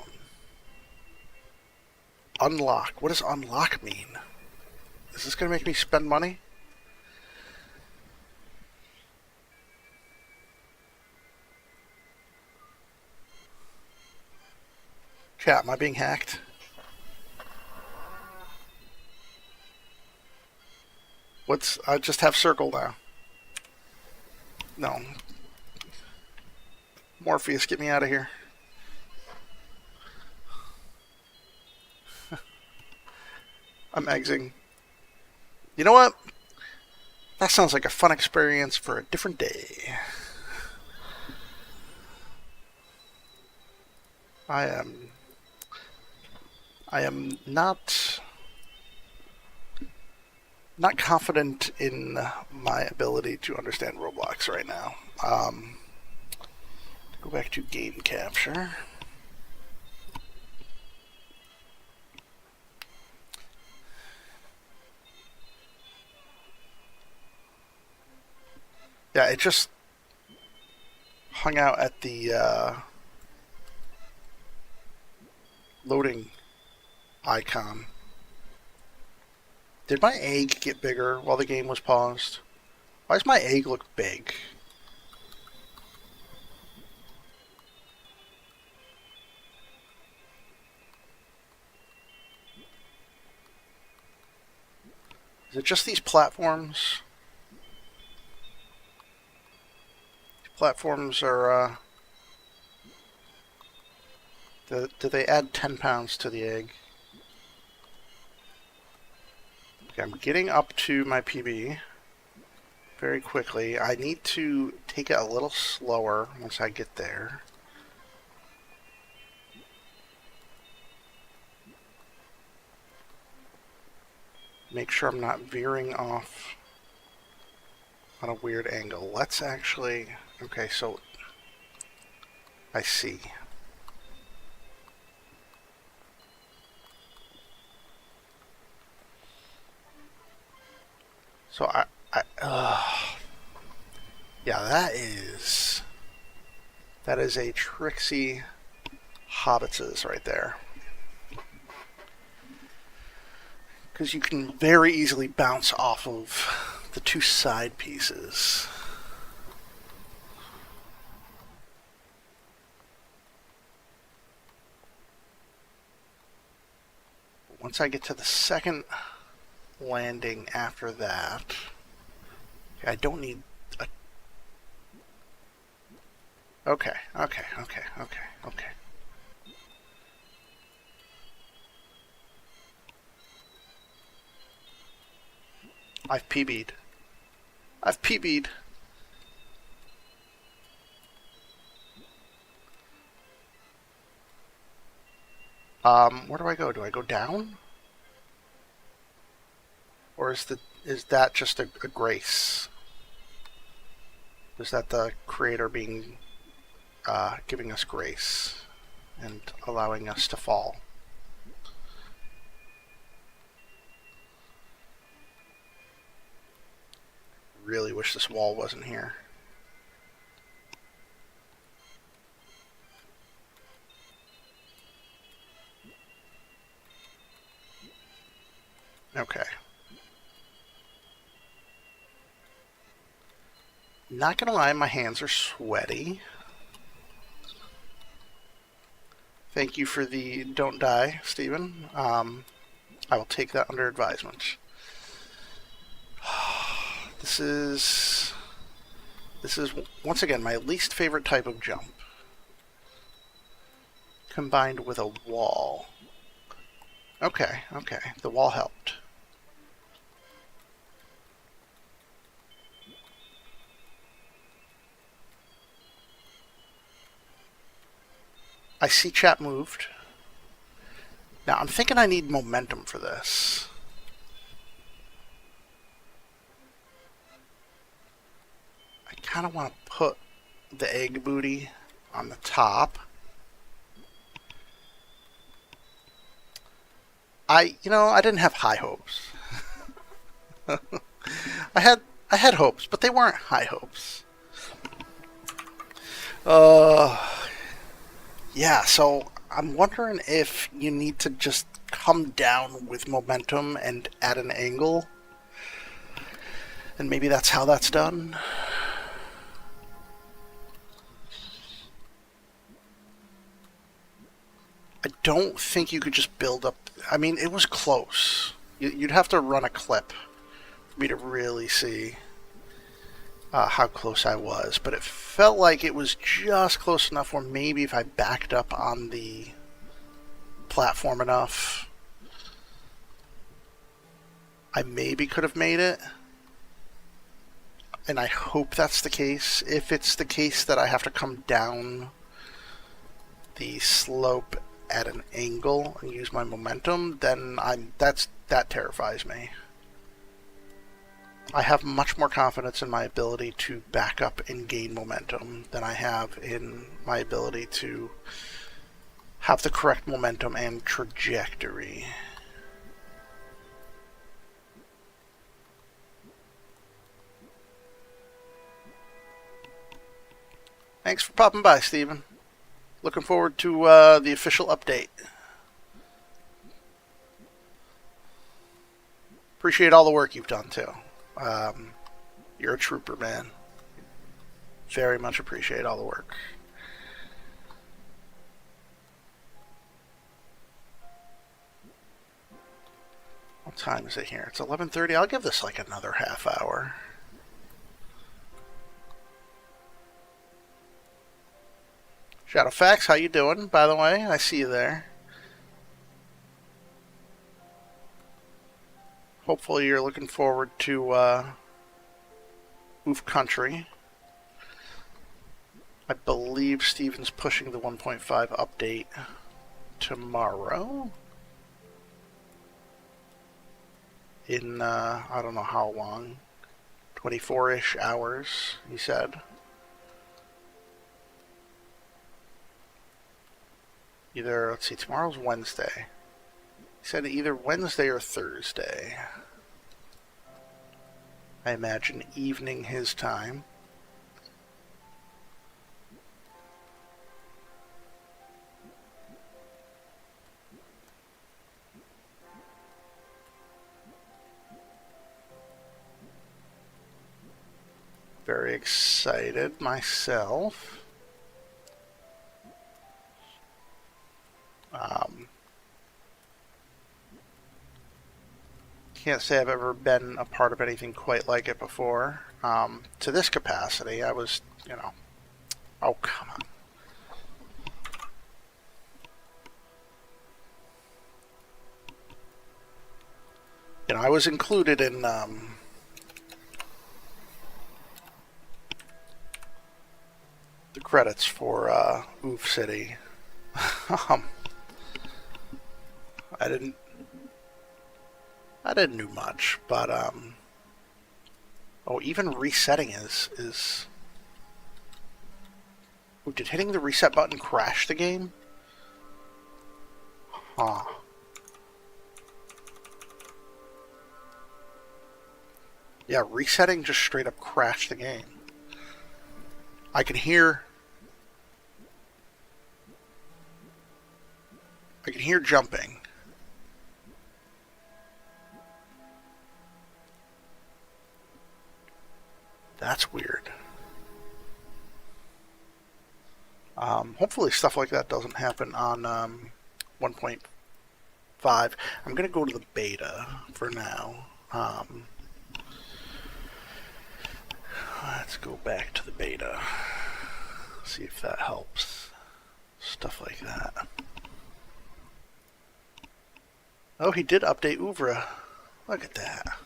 Unlock. What does unlock mean? Is this going to make me spend money? Chat, am I being hacked? I just have circle now. No. Morpheus, get me out of here. I'm exiting. You know what? That sounds like a fun experience for a different day. I am not confident in my ability to understand Roblox right now. Go back to game capture. Yeah, it just hung out at the loading icon. Did my egg get bigger while the game was paused? Why does my egg look big? Is it just these platforms? Platforms are, do they add 10 pounds to the egg? Okay, I'm getting up to my PB very quickly. I need to take it a little slower once I get there. Make sure I'm not veering off on a weird angle. Let's actually... Okay, so I see. So yeah, that is a tricksy hobbitses right there. Because you can very easily bounce off of the two side pieces. Once I get to the second landing after that, I don't need a... Okay. I've PB'd. Where do I go? Do I go down? Or is that just a grace? Is that the creator being giving us grace and allowing us to fall? Really wish this wall wasn't here. Okay. Not gonna lie, my hands are sweaty. I Thank you for the don't die, Stephen. I will take that under advisement. This is once again my least favorite type of jump, combined with a wall. Okay, the wall helped. I see chat moved. Now I'm thinking I need momentum for this. I kind of want to put the egg booty on the top. I didn't have high hopes. I had hopes, but they weren't high hopes. Yeah, so I'm wondering if you need to just come down with momentum and at an angle. And maybe that's how that's done. I don't think you could just build up. I mean, it was close. You'd have to run a clip for me to really see how close I was. But it felt like it was just close enough where maybe if I backed up on the platform enough, I maybe could have made it. And I hope that's the case. If it's the case that I have to come down the slope at an angle and use my momentum, then that terrifies me. I have much more confidence in my ability to back up and gain momentum than I have in my ability to have the correct momentum and trajectory. Thanks for popping by, Steven. Looking forward to the official update. Appreciate all the work you've done, too. You're a trooper, man. Very much appreciate all the work. What time is it here? It's 11:30. I'll give this like another half hour. Shadowfax, how you doing, by the way? I see you there. Hopefully you're looking forward to Oeuf Country. I believe Steven's pushing the 1.5 update tomorrow. In, I don't know how long. 24-ish hours, he said. Either, let's see, tomorrow's Wednesday. He said either Wednesday or Thursday. I imagine evening his time. Very excited myself. Can't say I've ever been a part of anything quite like it before. To this capacity, I was, oh, come on. I was included in the credits for Oeuf City. I didn't do much, but oh, even resetting is. Oh, did hitting the reset button crash the game? Huh. Yeah, resetting just straight up crashed the game. I can hear jumping. That's weird. Hopefully stuff like that doesn't happen on 1.5. I'm going to go to the beta for now. Let's go back to the beta. See if that helps. Stuff like that. Oh, he did update Oeuvre. Look at that.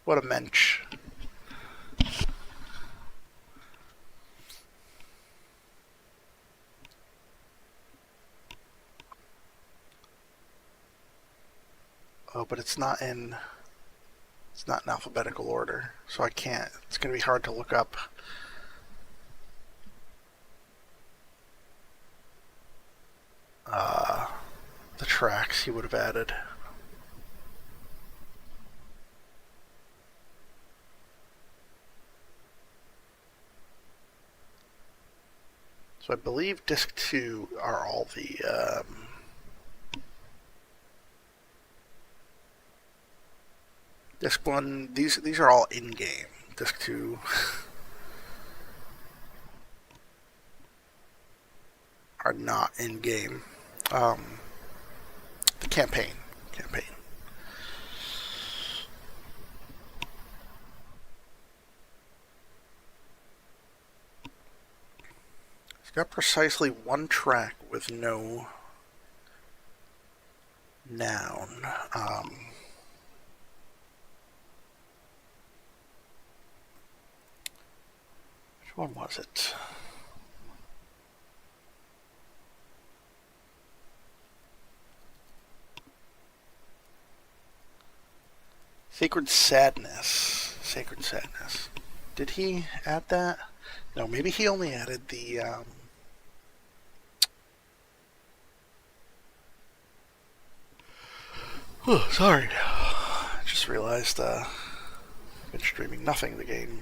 What a mensch. Oh, but it's not in alphabetical order, so I can't. It's going to be hard to look up. The tracks he would have added. So I believe disc 2 are all the disc 1. These are all in game. Disc 2 are not in game. The campaign. It's got precisely one track with no noun. Which one was it? Sacred Sadness. Did he add that? No, maybe he only added the oh, sorry. I just realized I've been streaming nothing. The game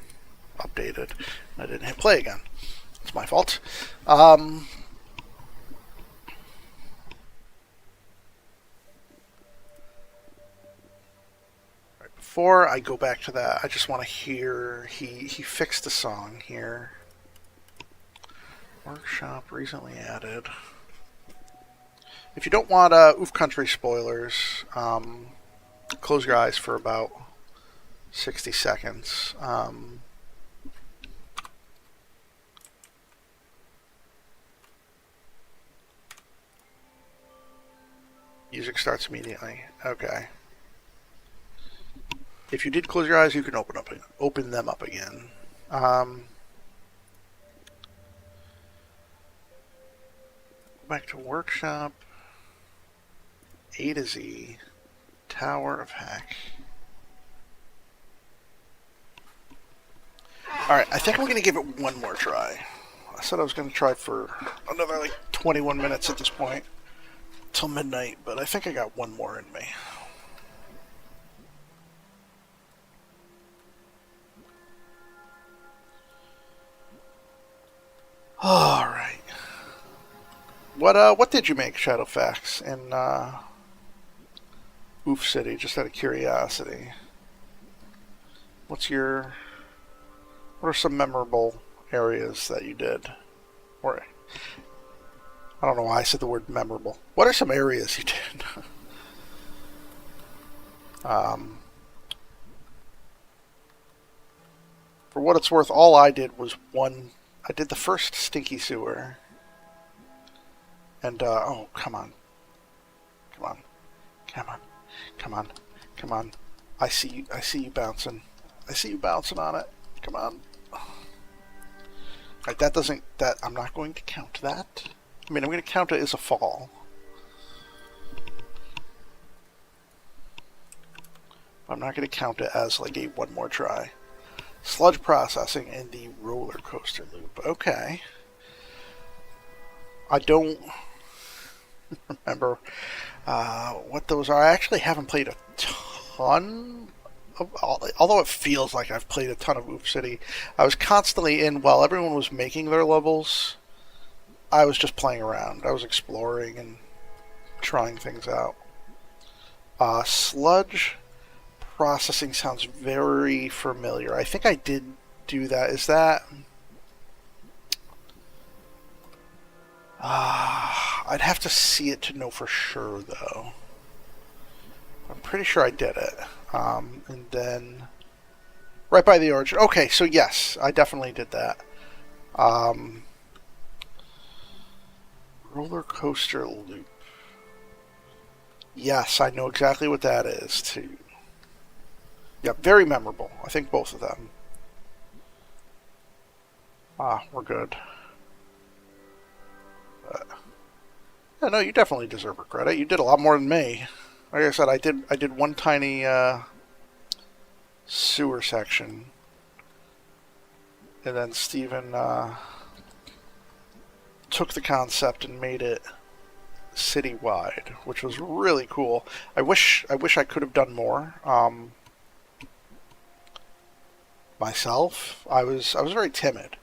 updated and I didn't hit play again. It's my fault. Before I go back to that, I just want to hear he fixed a song here. Workshop recently added. If you don't want Oeuf Country spoilers, close your eyes for about 60 seconds. Music starts immediately. Okay. If you did close your eyes, you can open them up again. Back to Workshop. A to Z. Tower of Heck. Alright, I think I'm going to give it one more try. I said I was going to try for another like 21 minutes at this point. Till midnight, but I think I got one more in me. Alright. What did you make, Shadowfax, in Oeuf City, just out of curiosity? What are some memorable areas that you did? Or, I don't know why I said the word memorable. What are some areas you did? For what it's worth, all I did was I did the first Stinky Sewer. And, oh, come on. I see you bouncing. I see you bouncing on it. Come on. Alright, I'm not going to count that. I mean, I'm going to count it as a fall. I'm not going to count it as, like, a one more try. Sludge processing in the roller coaster loop. Okay. I don't remember what those are. I actually haven't played a ton of, although it feels like I've played a ton of Oeuf City. I was constantly in, while everyone was making their levels, I was just playing around. I was exploring and trying things out. Sludge processing sounds very familiar. I think I did do that. Is that... I'd have to see it to know for sure, though. I'm pretty sure I did it. And then right by the origin. Okay, so yes, I definitely did that. Roller coaster loop. Yes, I know exactly what that is, too. Yeah, very memorable. I think both of them. We're good. But, yeah, no, you definitely deserve a credit. You did a lot more than me. Like I said, I did one tiny sewer section, and then Steven took the concept and made it citywide, which was really cool. I wish I could have done more. Myself, I was very timid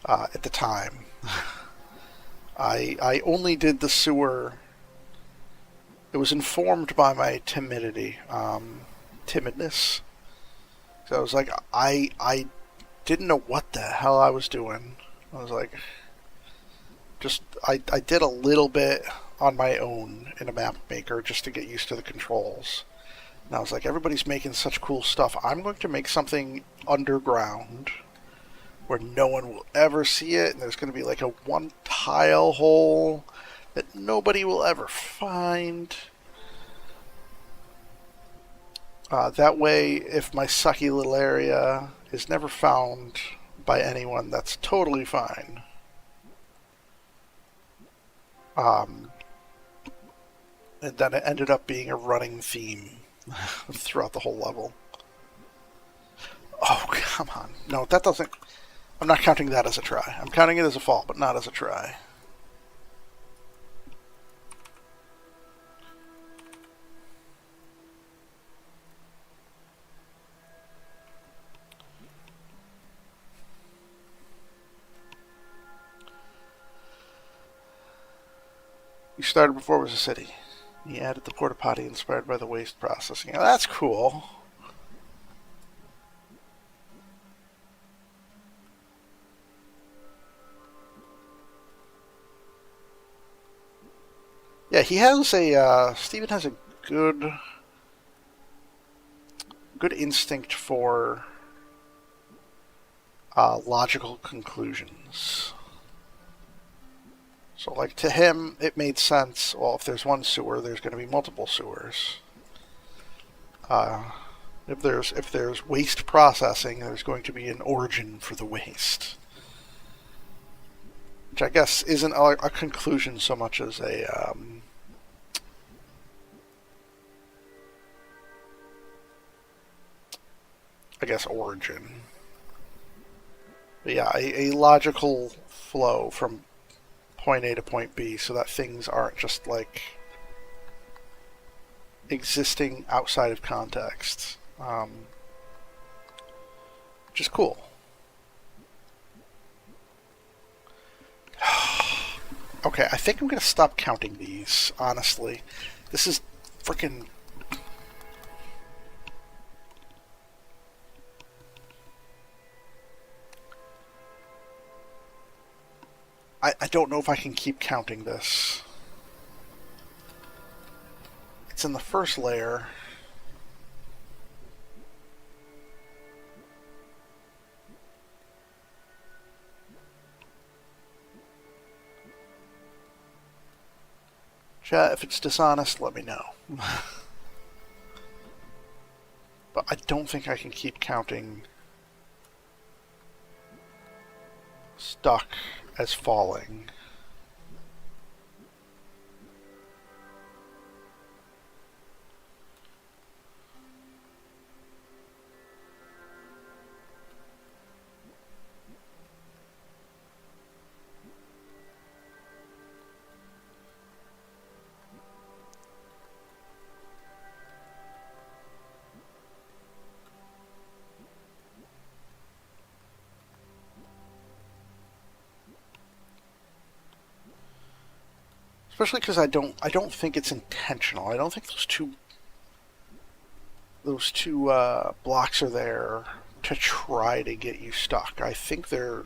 at the time. I only did the sewer. It was informed by my timidness. So I was like, I didn't know what the hell I was doing. I was like, I did a little bit on my own in a map maker just to get used to the controls. And I was like, everybody's making such cool stuff. I'm going to make something underground where no one will ever see it, and there's going to be like a one tile hole that nobody will ever find. That way, if my sucky little area is never found by anyone, that's totally fine. And then it ended up being a running theme throughout the whole level. Oh, come on. No, that doesn't... I'm not counting that as a try. I'm counting it as a fault, but not as a try. You started before it was a city. He added the porta potty inspired by the waste processing. Now, that's cool. Yeah, he has a, Steven has a good instinct for logical conclusions. So, like, to him, it made sense, well, if there's one sewer, there's going to be multiple sewers. If there's waste processing, there's going to be an origin for the waste. Which I guess isn't a conclusion so much as a... I guess origin. But yeah, a logical flow from point A to point B so that things aren't just like existing outside of context. Which is cool. Okay, I think I'm going to stop counting these, honestly. This is freaking... I don't know if I can keep counting this. It's in the first layer. Chat, if it's dishonest, let me know. But I don't think I can keep counting stuck as falling. Especially because I don't think it's intentional. I don't think those two blocks are there to try to get you stuck. I think the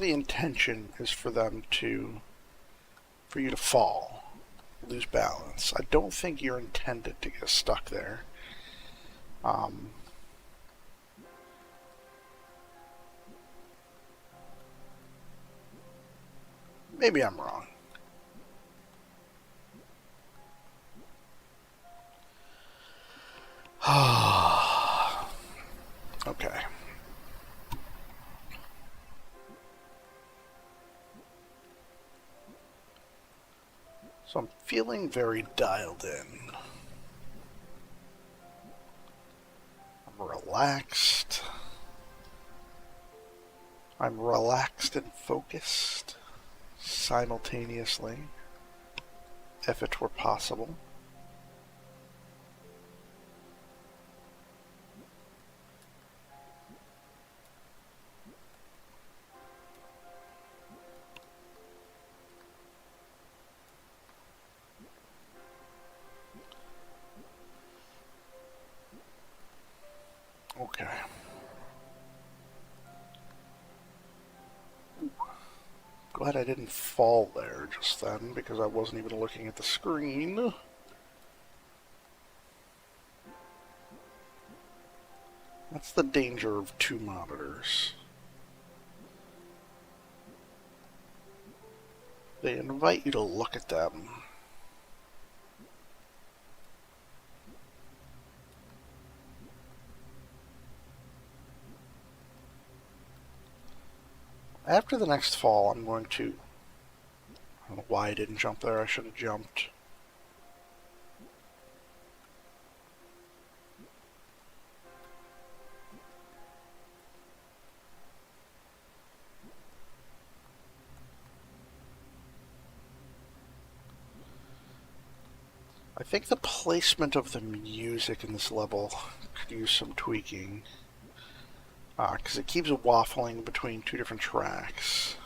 intention is for them to for you to fall, lose balance. I don't think you're intended to get stuck there. Maybe I'm wrong. Okay. So I'm feeling very dialed in. I'm relaxed. I'm relaxed and focused simultaneously, if it were possible. Okay. Glad I didn't fall there just then, because I wasn't even looking at the screen. That's the danger of two monitors. They invite you to look at them. After the next fall, I'm going to... I don't know why I didn't jump there. I should have jumped. I think the placement of the music in this level could use some tweaking. Because it keeps waffling between two different tracks.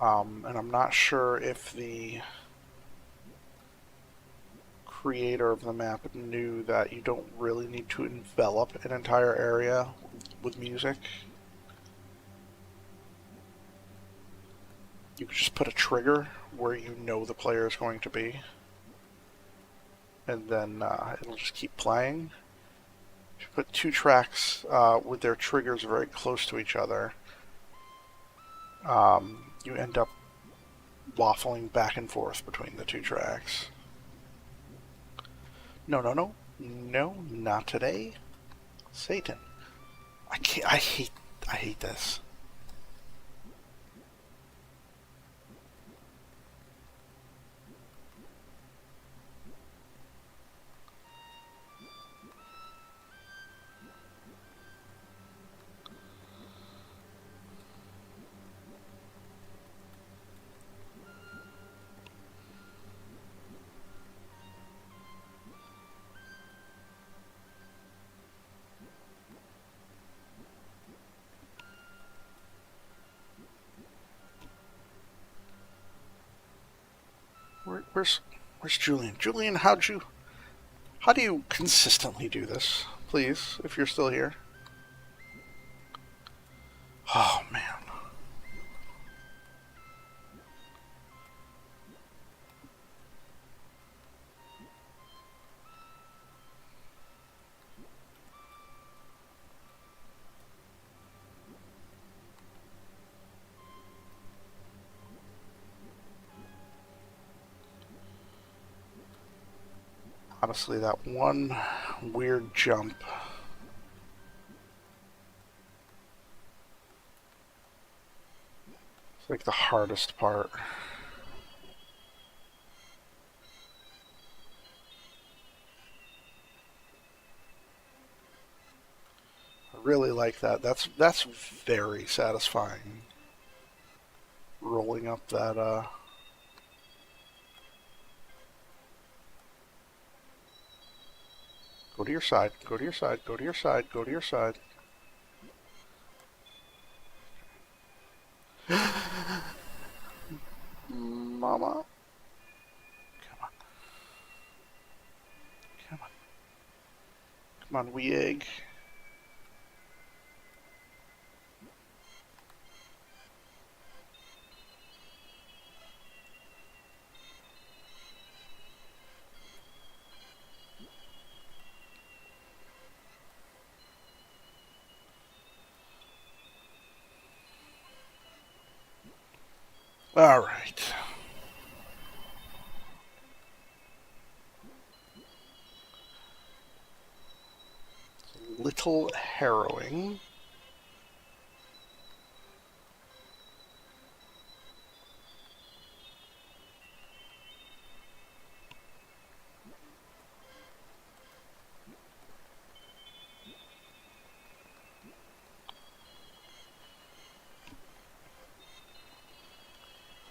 And I'm not sure if the creator of the map knew that you don't really need to envelop an entire area with music. You could just put a trigger where you know the player is going to be, and then it'll just keep playing. If you put two tracks with their triggers very close to each other, you end up waffling back and forth between the two tracks. No, no, no. No, not today. Satan. I can't, I hate this. Where's Julian? Julian, how do you consistently do this? Please, if you're still here. Oh man. Honestly, that one weird jump. It's like the hardest part. I really like that. That's very satisfying. Rolling up that Go to your side, go to your side, go to your side, go to your side. Mama. Come on. Come on. Come on, wee egg. All right. Little harrowing.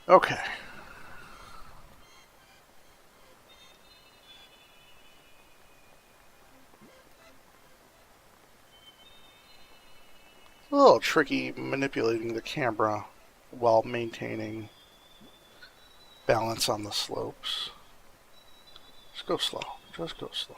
Okay. A little tricky manipulating the camera while maintaining balance on the slopes. Just go slow. Just go slow.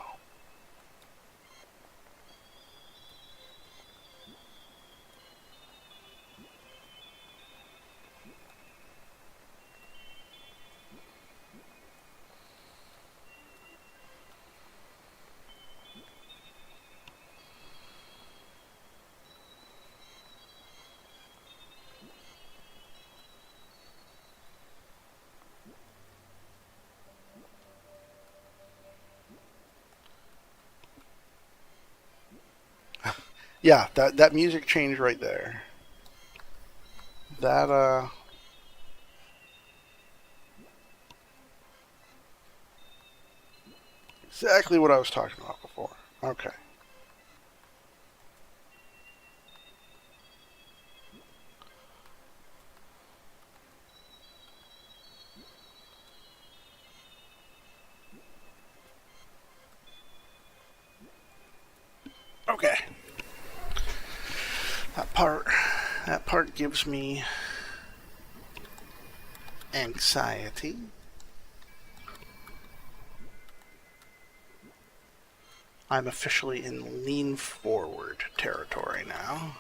Yeah, that music change right there. That exactly what I was talking about before. Okay. Okay. That part gives me anxiety. I'm officially in lean forward territory now.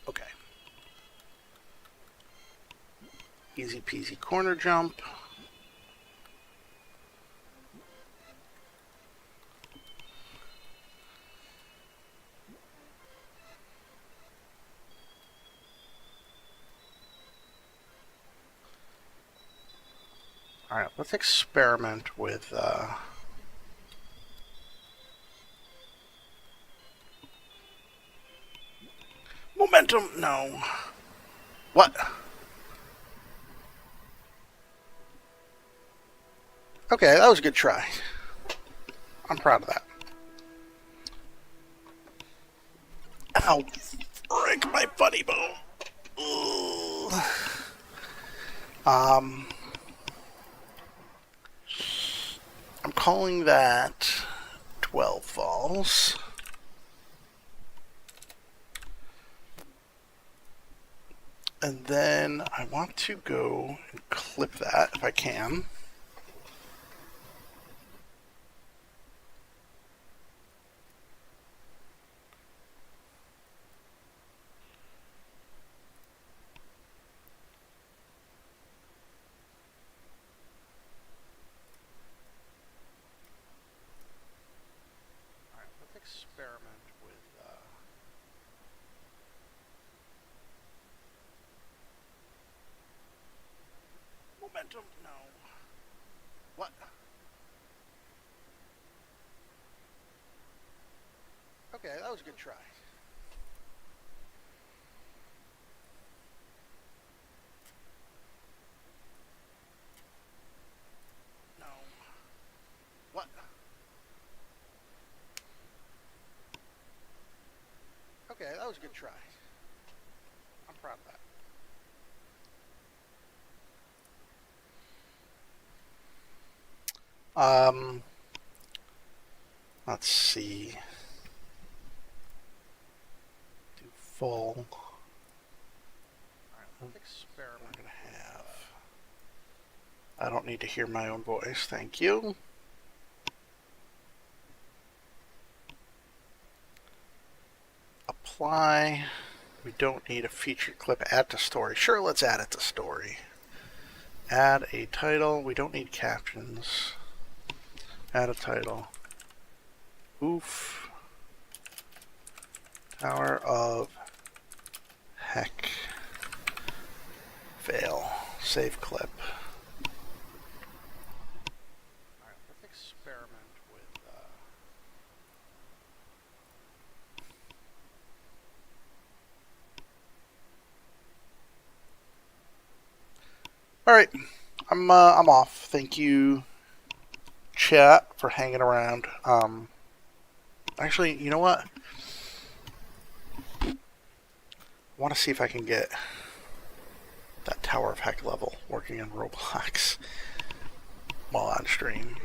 Okay. Easy peasy corner jump. Alright, let's experiment with momentum. No. What? Okay, that was a good try. I'm proud of that. Ow. Break my funny bone. Ugh. I'm calling that 12 falls. And then I want to go and clip that if I can. Alright, let's experiment with momentum. No. What? Okay, that was a good try. No. What? Okay, that was a good try. I'm proud of that. Let's see. Do full. Alright, experiment. I'm gonna have. I don't need to hear my own voice, thank you. Apply. We don't need a featured clip. Add to story. Sure, let's add it to story. Add a title. We don't need captions. Add a title. Oeuf Tower of Heck. Fail. Save clip. Alright, let's experiment with Alright, I'm off. Thank you, chat, for hanging around. Actually, you know what? I want to see if I can get that Tower of Heck level working in Roblox while on stream.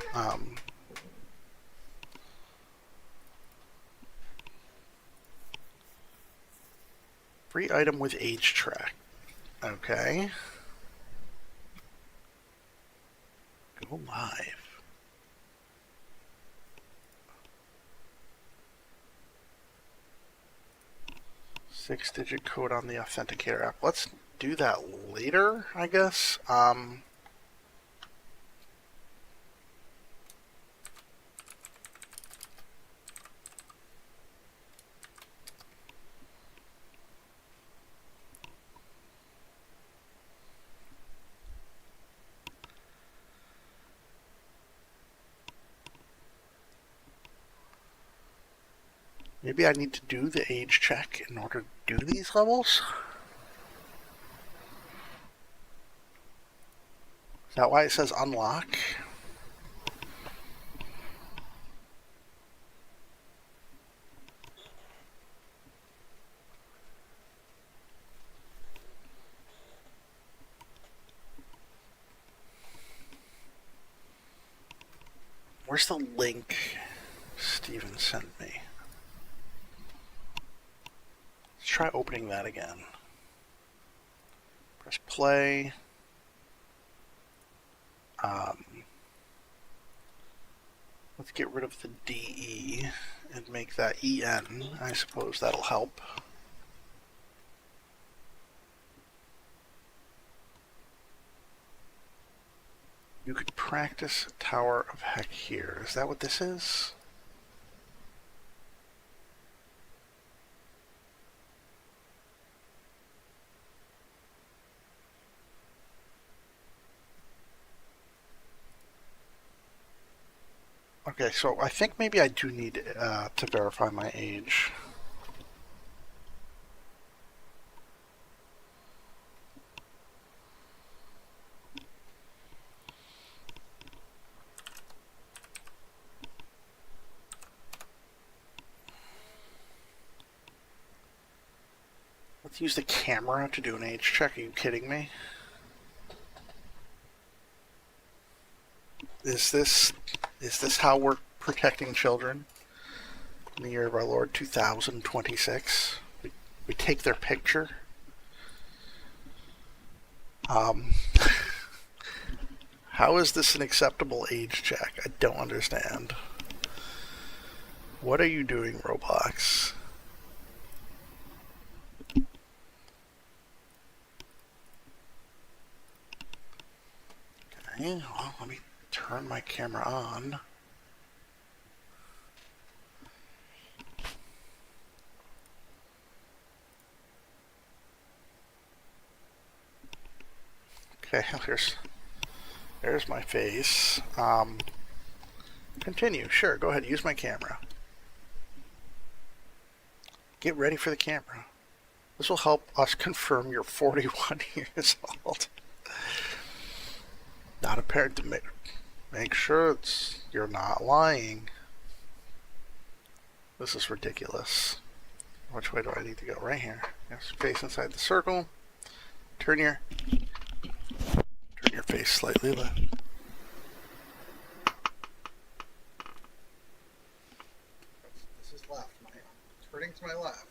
Free item with age track. Okay. Go live. 6-digit code on the authenticator app. Let's do that later, I guess. Maybe I need to do the age check in order to do these levels? Is that why it says unlock? Where's the link Steven sent me? Let's try opening that again. Press play. Let's get rid of the DE and make that EN. I suppose that'll help. You could practice Tower of Heck here. Is that what this is? Okay, so I think maybe I do need to verify my age. Let's use the camera to do an age check. Are you kidding me? Is this how we're protecting children in the year of our Lord 2026? We take their picture. How is this an acceptable age check? I don't understand. What are you doing, Roblox? Okay, well, let me turn my camera on. Okay, there's my face. Continue. Sure, go ahead. Use my camera. Get ready for the camera. This will help us confirm you're 41 years old. Not a parent to make sure you're not lying. This is ridiculous. Which way do I need to go? Right here. Yes, face inside the circle. Turn your face slightly left. Turning to my left.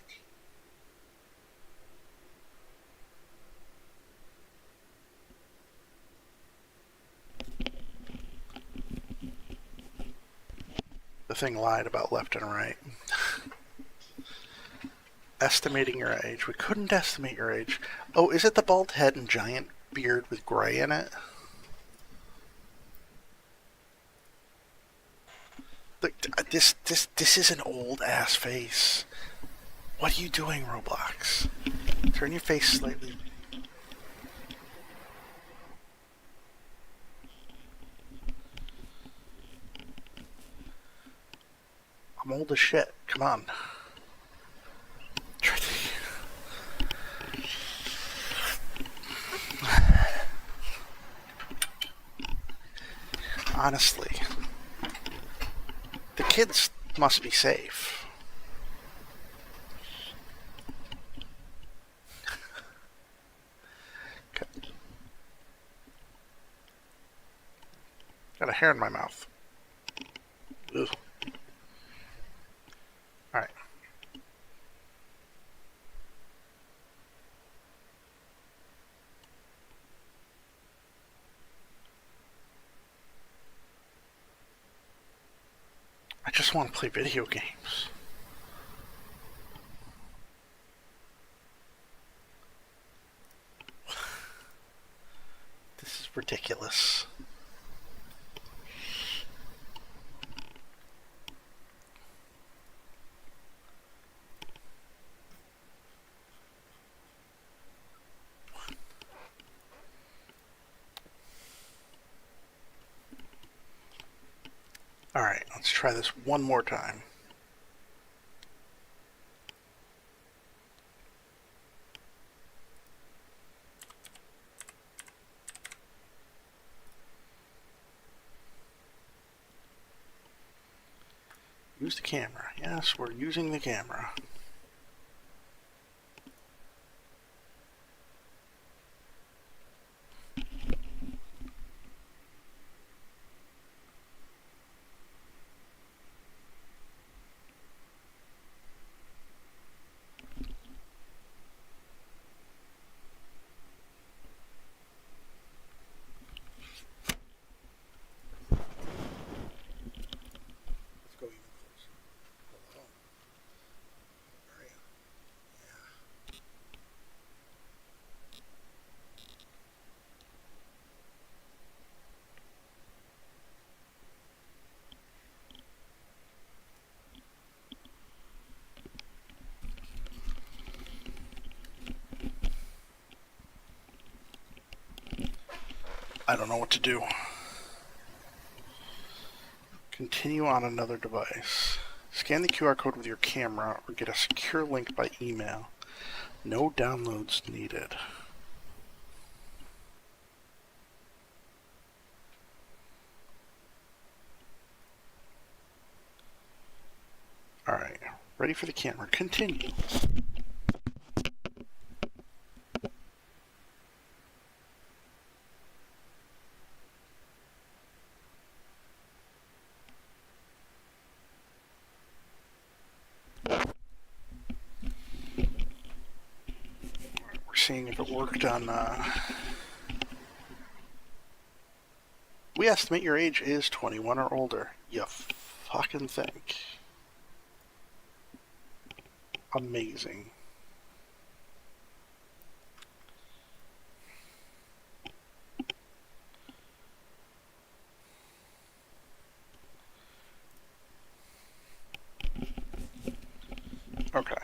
The thing lied about left and right. Estimating your age. We couldn't estimate your age. Oh, is it the bald head and giant beard with gray in it? Look, this is an old ass face. What are you doing, Roblox? Turn your face slightly. I'm old as shit. Come on. Honestly, the kids must be safe. Okay. Got a hair in my mouth. Ugh. Alright. I just want to play video games. This is ridiculous. Alright, let's try this one more time. Use the camera. Yes, we're using the camera. I don't know what to do. Continue on another device. Scan the QR code with your camera or get a secure link by email. No downloads needed. Alright, ready for the camera. Continue. Seeing if it worked on we estimate your age is 21 or older. You fucking think. Amazing. Okay.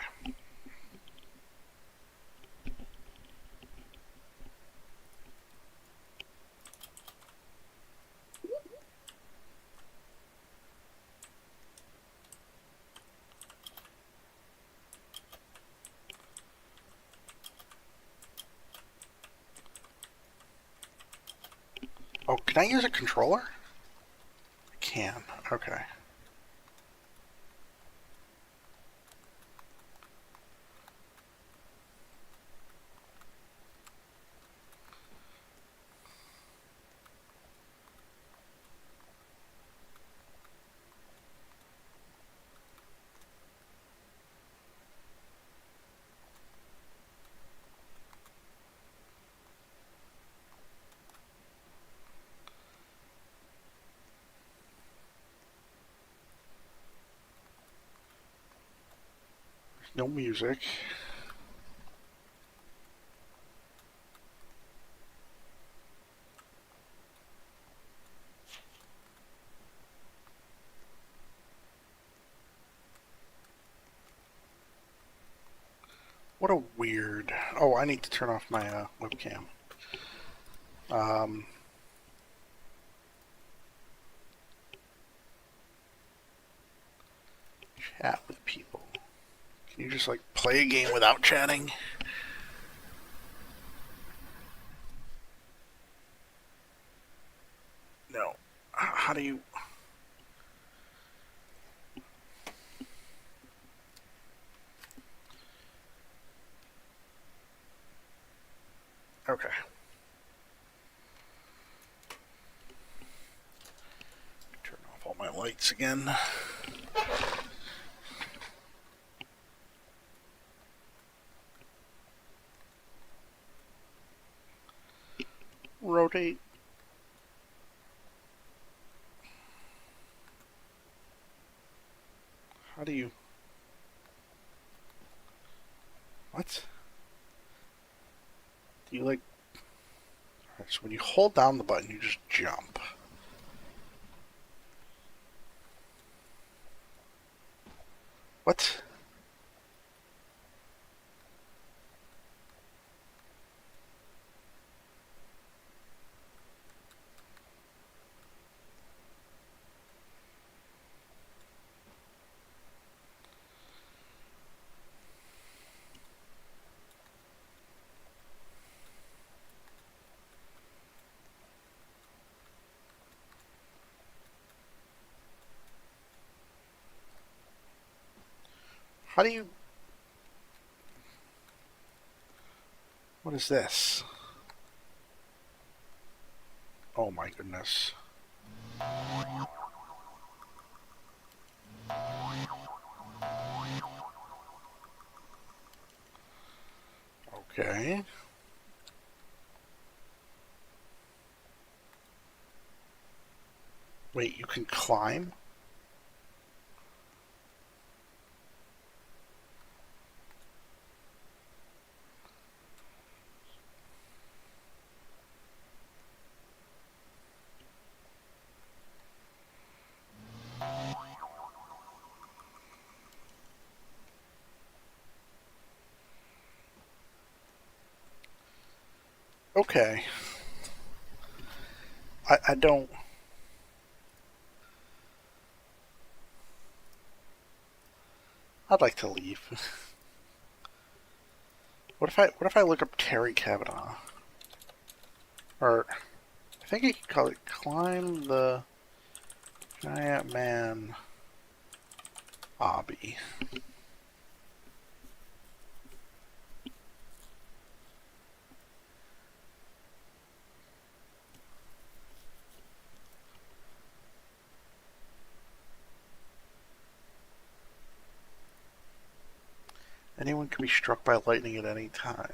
Oh, can I use a controller? I can. Okay. No music. What a weird... Oh, I need to turn off my webcam. Chat with people. Can you just, like, play a game without chatting? No. How do you... Okay. Turn off all my lights again. Rotate. How do you... What? Do you, like... Alright, so when you hold down the button, you just jump. What? How do you... What is this? Oh my goodness. Okay. Wait, you can climb? Okay. I don't... I'd like to leave. What if I look up Terry Kavanaugh? Or I think you could call it Climb the Giant Man Obby. Anyone can be struck by lightning at any time.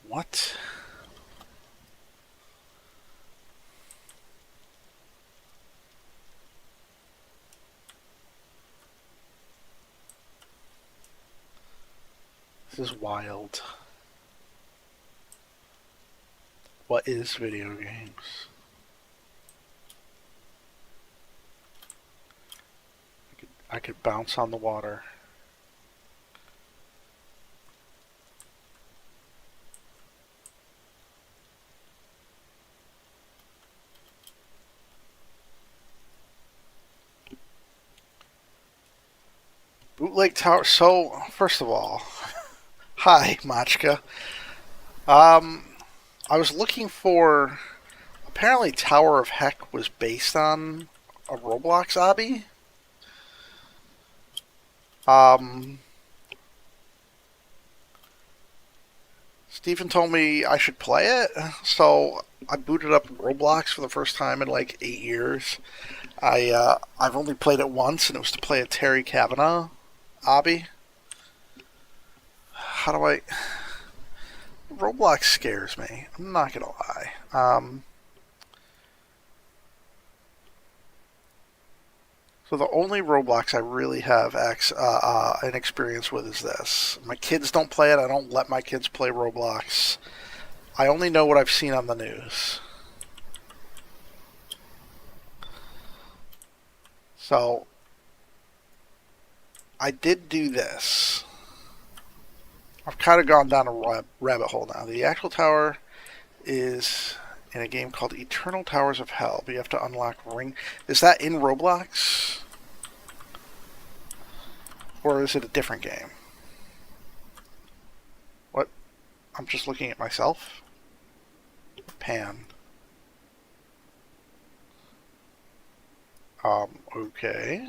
What? This is wild. What is video games? I could bounce on the water. Bootleg Tower. So, first of all, hi, Machka. I was looking for... Apparently Tower of Heck was based on a Roblox obby. Stephen told me I should play it, so I booted up Roblox for the first time in like 8 years. I've only played it once, and it was to play a Terry Kavanaugh Obby? How do I... Roblox scares me. I'm not gonna lie. So the only Roblox I really have an experience with is this. My kids don't play it. I don't let my kids play Roblox. I only know what I've seen on the news. So I did do this. I've kind of gone down a rabbit hole now. The actual tower is in a game called Eternal Towers of Hell, but you have to unlock ring. Is that in Roblox? Or is it a different game? What? I'm just looking at myself? Pan. Okay.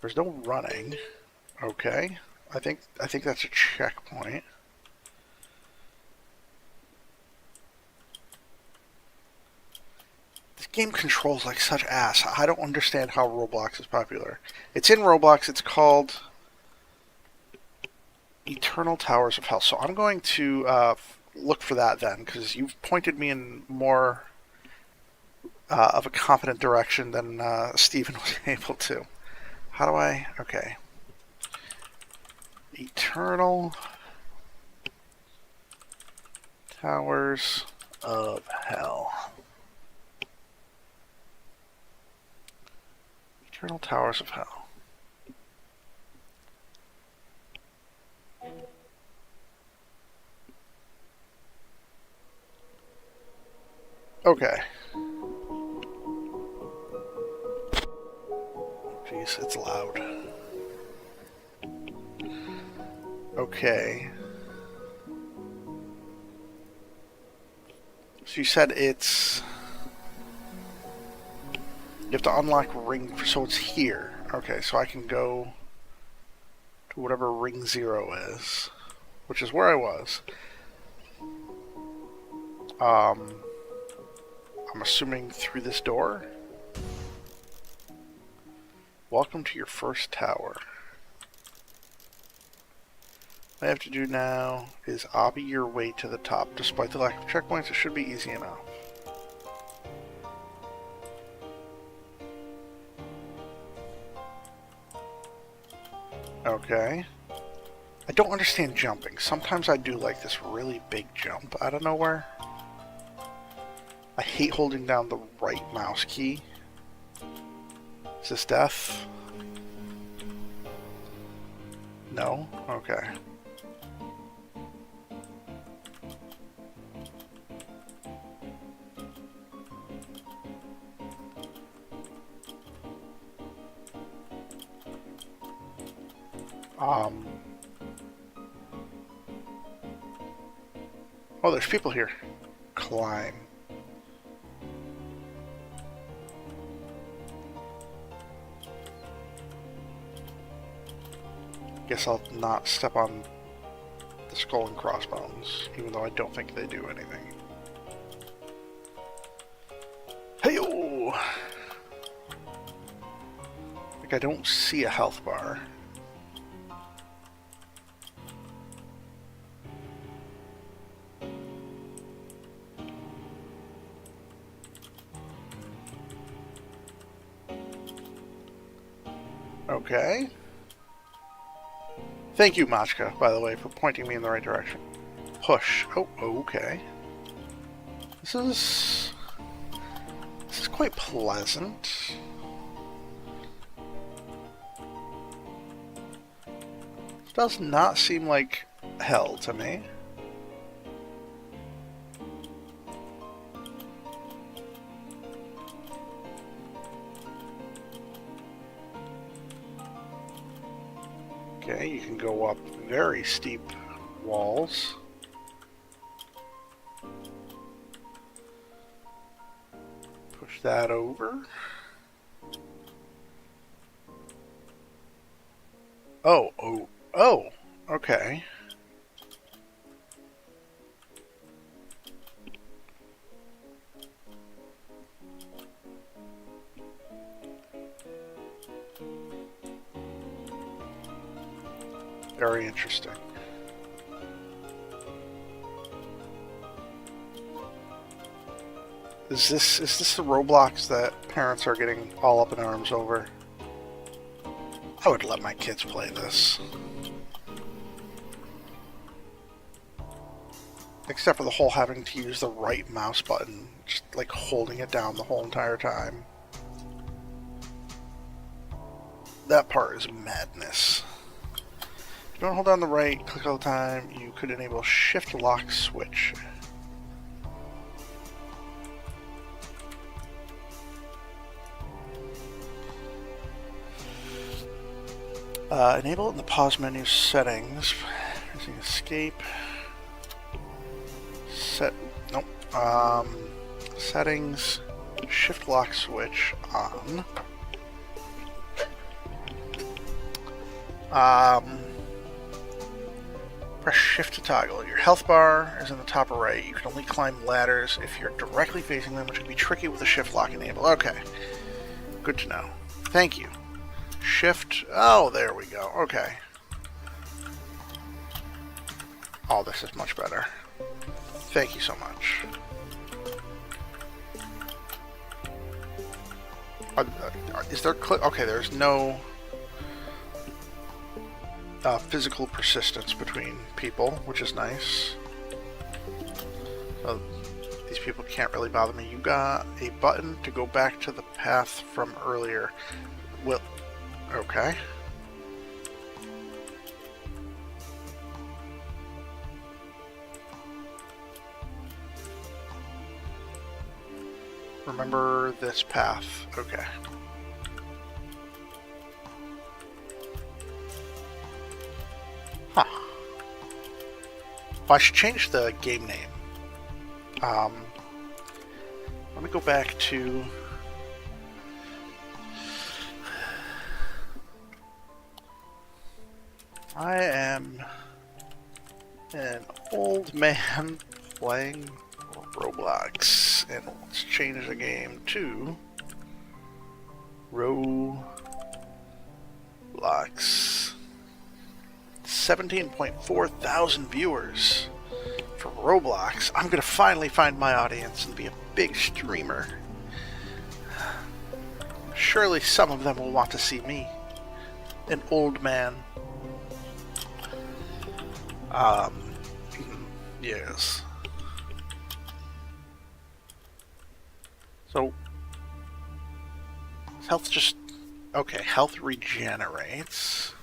There's no running. Okay. I think that's a checkpoint. This game controls like such ass. I don't understand how Roblox is popular. It's in Roblox. It's called Eternal Towers of Hell. So I'm going to look for that then, because you've pointed me in more of a confident direction than Steven was able to. How do I... Okay. Eternal Towers of Hell. Eternal Towers of Hell. Okay. Jeez, it's loud. Okay. So you said it's... You have to unlock ring... So it's here. Okay, so I can go to whatever ring 0 is, which is where I was. I'm assuming through this door. Welcome to your first tower. What I have to do now is obby your way to the top. Despite the lack of checkpoints, it should be easy enough. Okay. I don't understand jumping. Sometimes I do like this really big jump out of nowhere. I hate holding down the right mouse key. Is this death? No? Okay. Oh, there's people here. Climb. Guess I'll not step on the skull and crossbones, even though I don't think they do anything. Hey-oh! Like I don't see a health bar. Okay. Thank you, Machka, by the way, for pointing me in the right direction. Push. Oh, okay. This is quite pleasant. It does not seem like hell to me. Okay, you can go up very steep walls. Push that over. Oh, okay. Very interesting. Is this the Roblox that parents are getting all up in arms over? I would let my kids play this. Except for the whole having to use the right mouse button, just like holding it down the whole entire time. That part is madness. If you don't hold down the right click all the time, you could enable shift lock switch. Enable it in the pause menu settings. Using escape. Nope. Settings. Shift lock switch on. Press shift to toggle. Your health bar is in the top right. You can only climb ladders if you're directly facing them, which can be tricky with the shift lock enable. Okay. Good to know. Thank you. Shift. Oh, there we go. Okay. Oh, this is much better. Thank you so much. Is there okay, there's no physical persistence between people, which is nice. These people can't really bother me. You got a button to go back to the path from earlier. Well, okay. Remember this path. Okay. Huh. Well, I should change the game name. Let me go back to... I am an old man playing Roblox, and let's change the game to Roblox. 17.4 thousand viewers for Roblox. I'm gonna finally find my audience and be a big streamer. Surely some of them will want to see me, an old man. Yes. So, health just... Okay, health regenerates.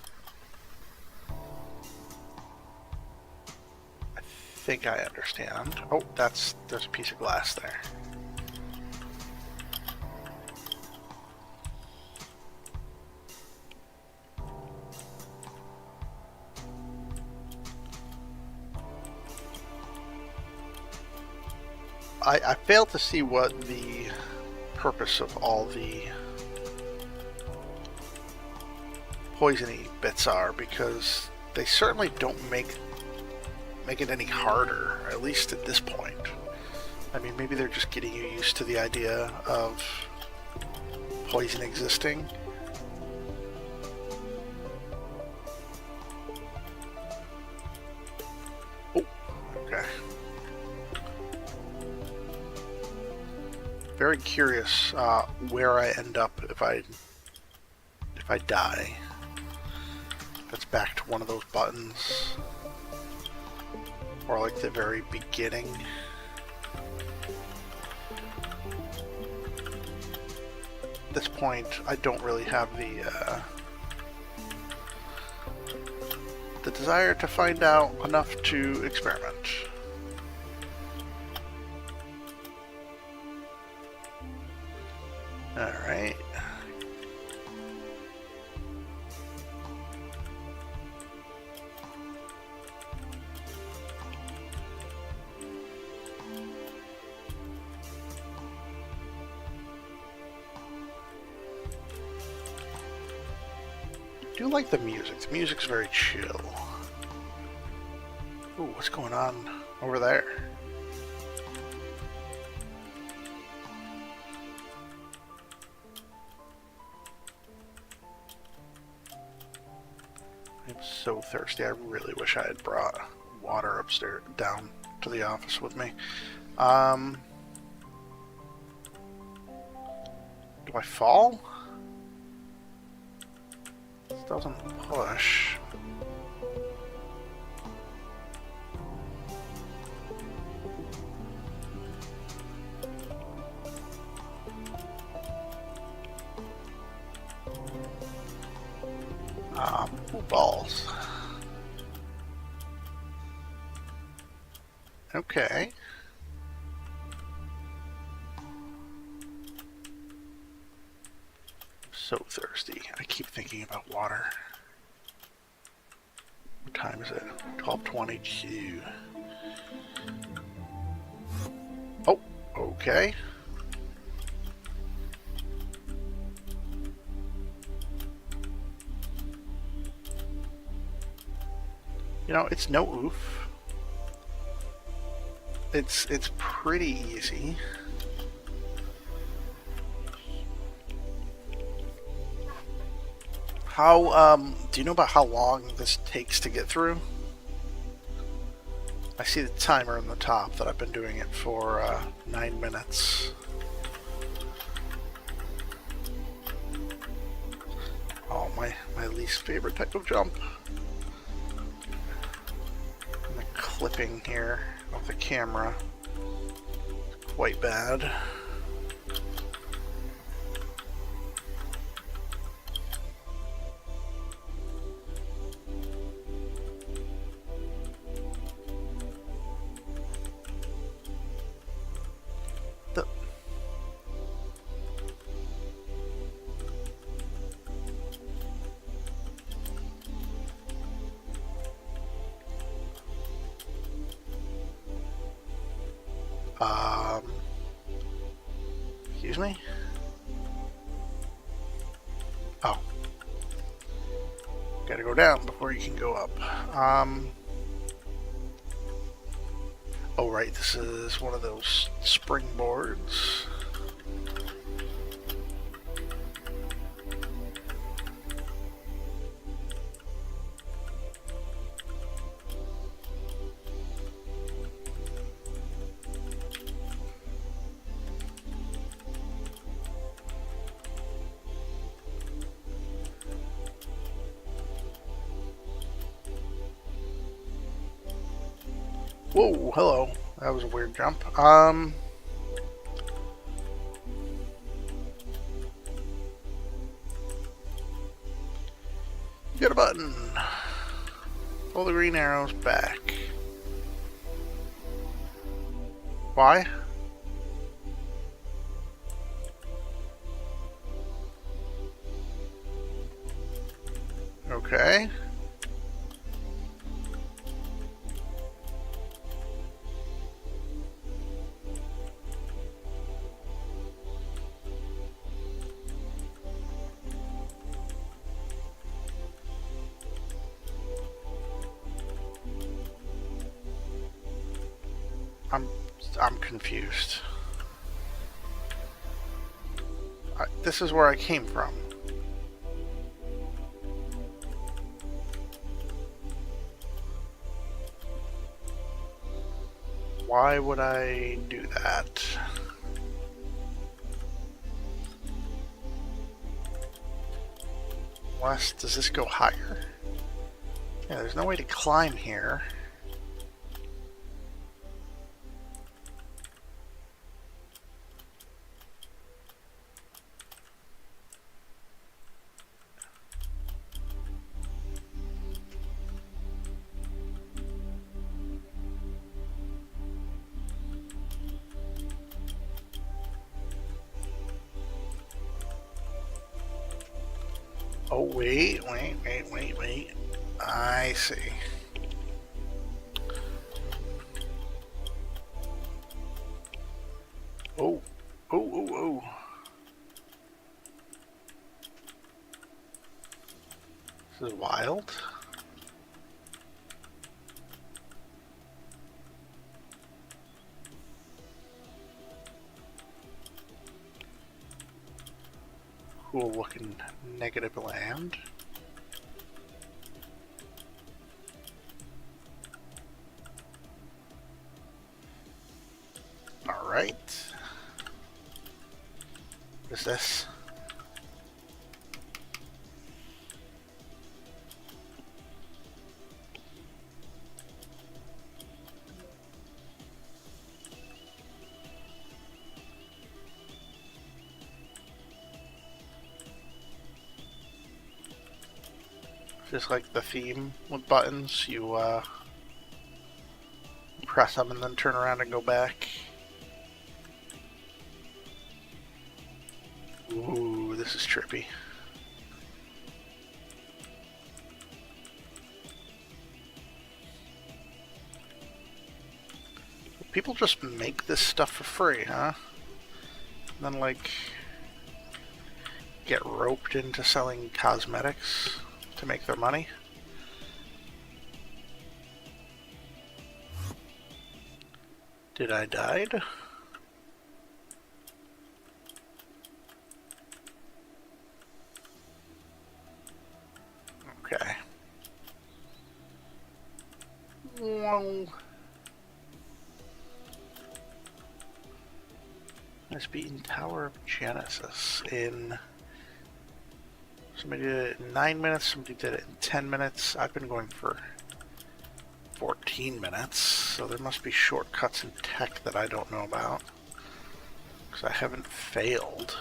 I think I understand. Oh, there's a piece of glass there. I failed to see what the purpose of all the poisony bits are, because they certainly don't make it any harder, at least at this point. I mean, maybe they're just getting you used to the idea of poison existing. Oh, okay. Very curious where I end up if I die. That's back to one of those buttons, or like the very beginning. At this point, I don't really have the desire to find out enough to experiment. Alright. I do like the music. The music's very chill. Ooh, what's going on over there? I'm so thirsty. I really wish I had brought water upstairs down to the office with me. Do I fall? This doesn't push. Balls. Okay. So thirsty. I keep thinking about water. What time is it? 12:22. Oh, okay. You know, it's no oof. It's pretty easy. How, do you know about how long this takes to get through? I see the timer on the top that I've been doing it for 9 minutes. Oh, my least favorite type of jump. And the clipping here of the camera is quite bad. Excuse me? Oh. Gotta go down before you can go up. Oh, right, this is one of those springboards. Whoa, hello. That was a weird jump. You got a button. Pull the green arrows back. Why? Okay. I'm confused. This is where I came from. Why would I do that? Unless, does this go higher? Yeah, there's no way to climb here. Oh, wait. I see. Oh. This is wild. Cool looking negative land. What is this? Just like the theme with buttons, you press them and then turn around and go back. Ooh, this is trippy. People just make this stuff for free, huh? And then, like, get roped into selling cosmetics to make their money. Did I died? Okay. Well, has beaten Tower of Genesis in... Somebody did it in 9 minutes, somebody did it in 10 minutes. I've been going for 14 minutes, so there must be shortcuts in tech that I don't know about. Because I haven't failed.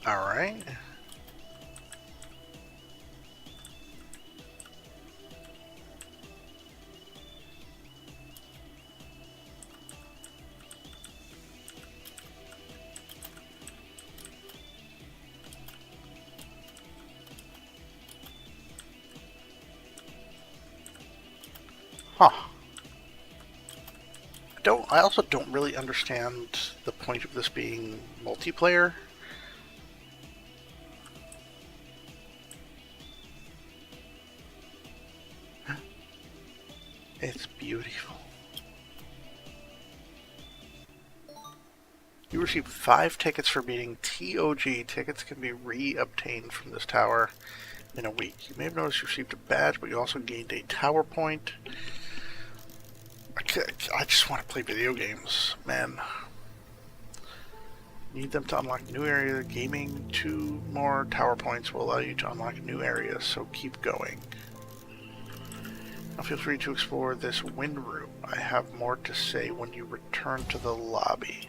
Alright. Huh. I also don't really understand the point of this being multiplayer. It's beautiful. You received 5 tickets for beating TOG. Tickets can be re-obtained from this tower in a week. You may have noticed you received a badge, but you also gained a tower point. I just want to play video games, man. Need them to unlock new area. Gaming 2 more tower points will allow you to unlock new areas, so keep going. Now feel free to explore this wind room. I have more to say when you return to the lobby.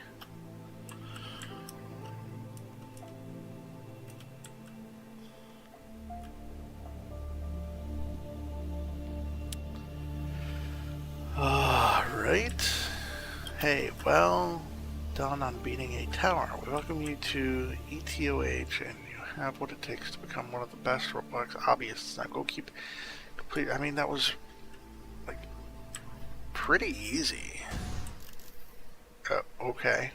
Alright. Hey, well done on beating a tower. We welcome you to ETOH, and you have what it takes to become one of the best Roblox hobbyists. Now go complete. I mean, that was like pretty easy. Okay.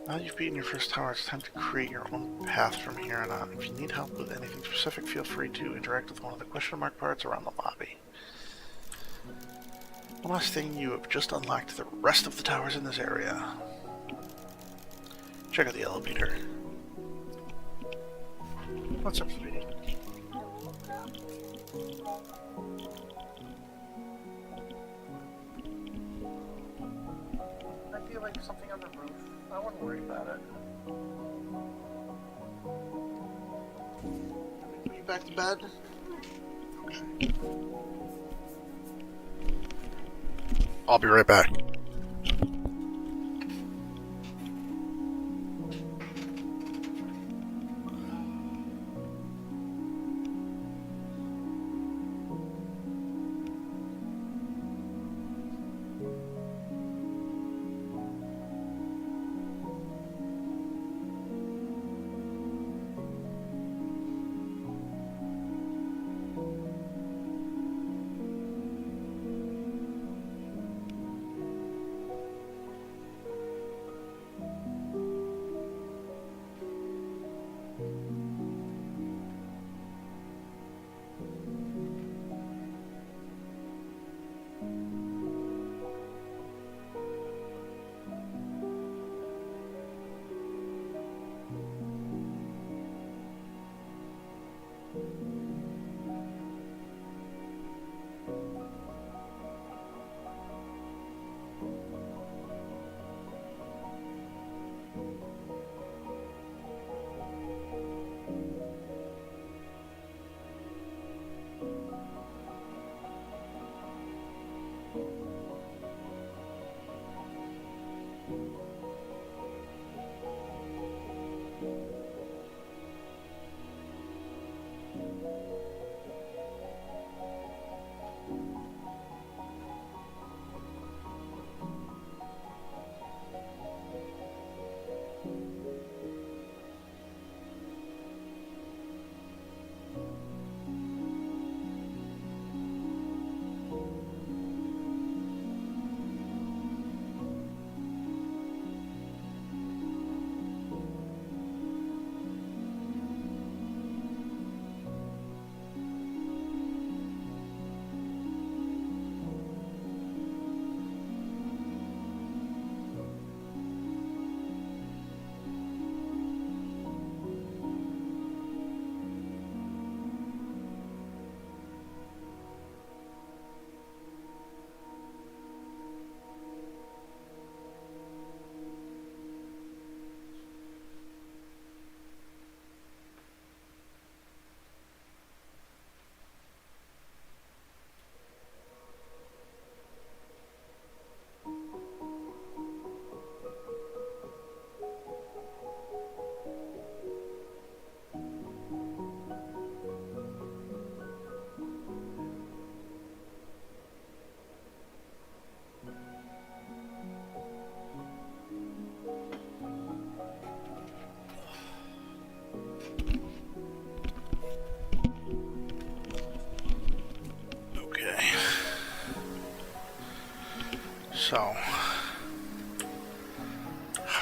Now that you've beaten your first tower, it's time to create your own path from here on out. If you need help with anything specific, feel free to interact with one of the question mark parts around the lobby. One last thing, you have just unlocked the rest of the towers in this area. Check out the elevator. What's up, sweetie? I feel like something on the roof. I wouldn't worry about it. Let me put you back to bed. Okay. I'll be right back.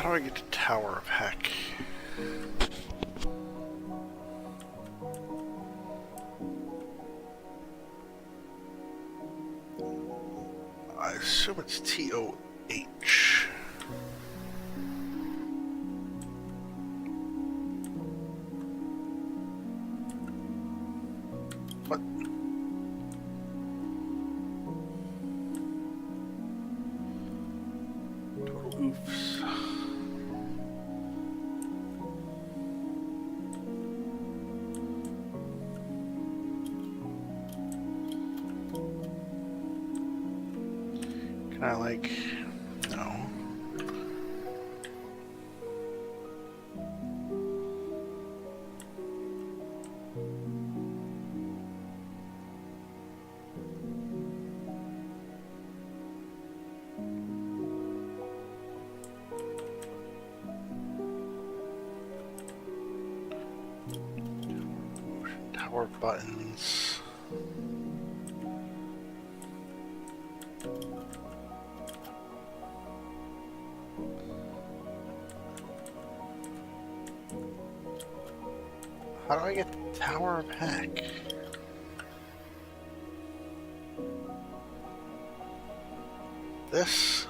How do I get to Tower of Heck? I assume it's TOH. What? Oofs. Can I, like... No. Tower buttons. How do I get Tower of Heck? This?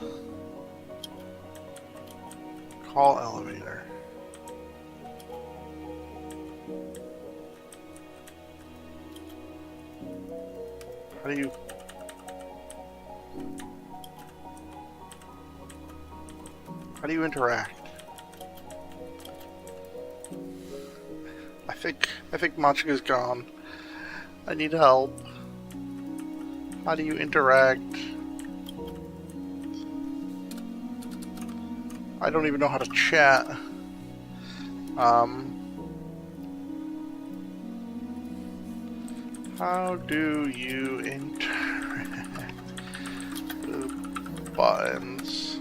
Call elevator. How do you interact? I think Machika's gone. I need help. How do you interact? I don't even know how to chat. How do you interact with buttons?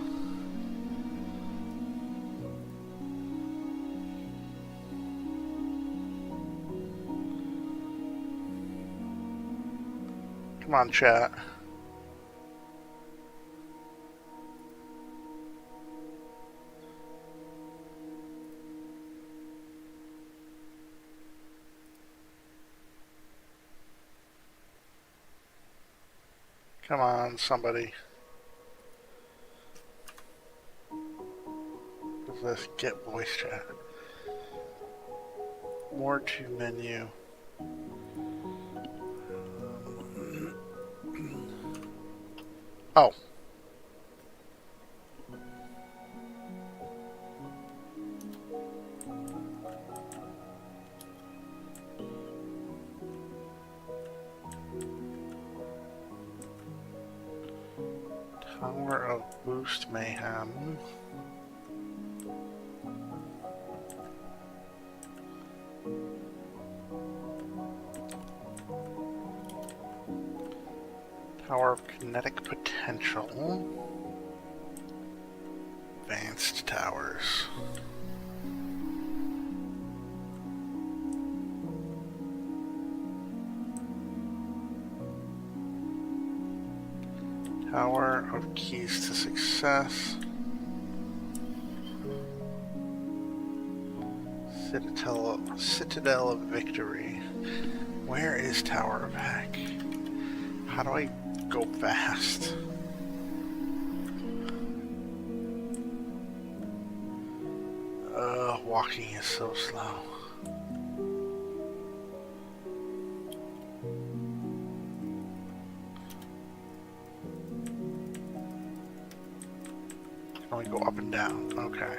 Come on, chat. Come on, somebody. What's this? Get voice chat. More to menu. Oh. Tower of Boost Mayhem. Tower of Kinetic Potential. Advanced Towers. Tower of Keys to Success. Citadel of Victory. Where is Tower of Heck? How do I go fast? Walking is so slow. Can only go up and down. Okay.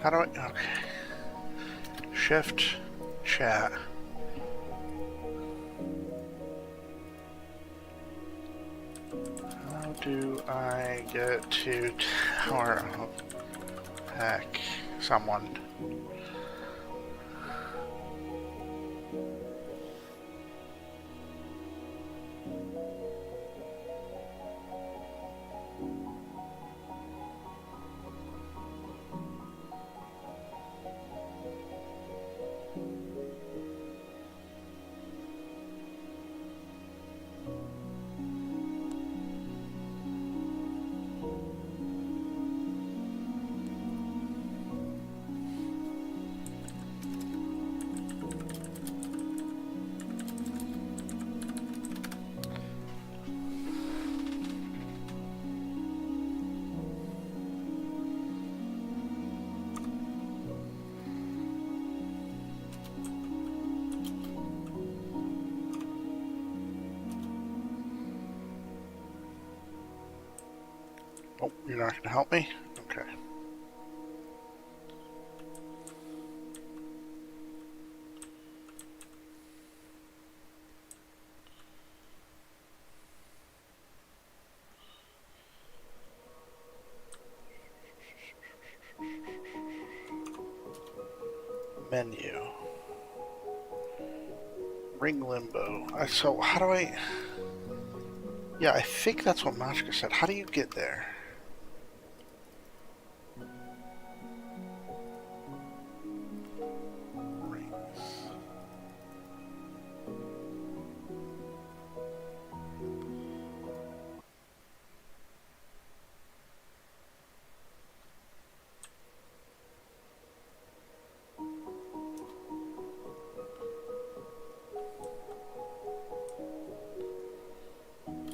How do I... Okay. Shift, chat. How do I get to Tower of Heck? Someone. Oh, you're not going to help me? Okay. Menu. Ring limbo. So how do I... Yeah, I think that's what Machka said. How do you get there? Rings.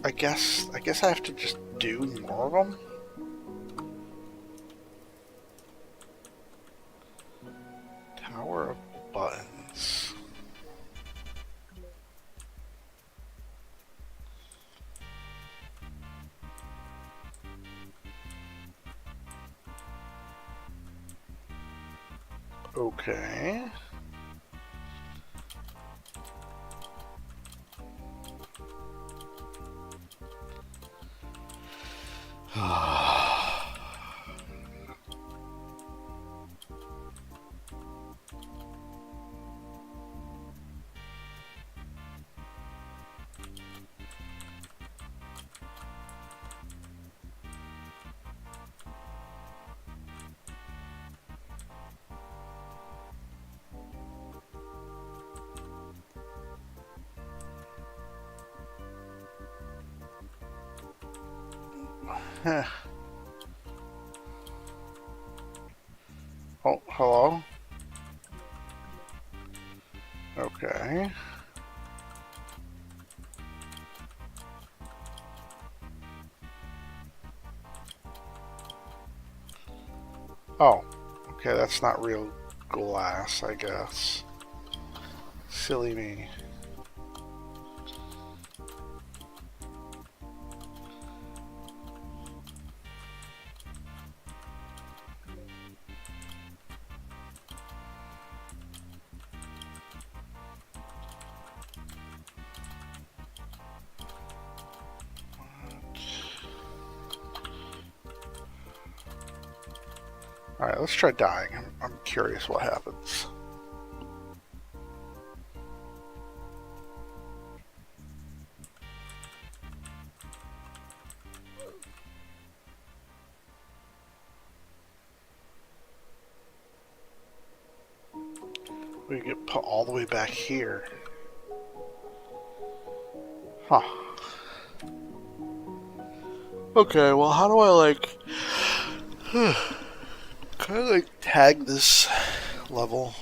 I guess I have to just do more of them? Tower of buttons. Okay. Huh. Oh, hello? Okay. Oh, okay, that's not real glass, I guess. Silly me. Alright, let's try dying. I'm curious what happens. We get put all the way back here. Huh. Okay, well, how do I, like... Can I, like, tag this level?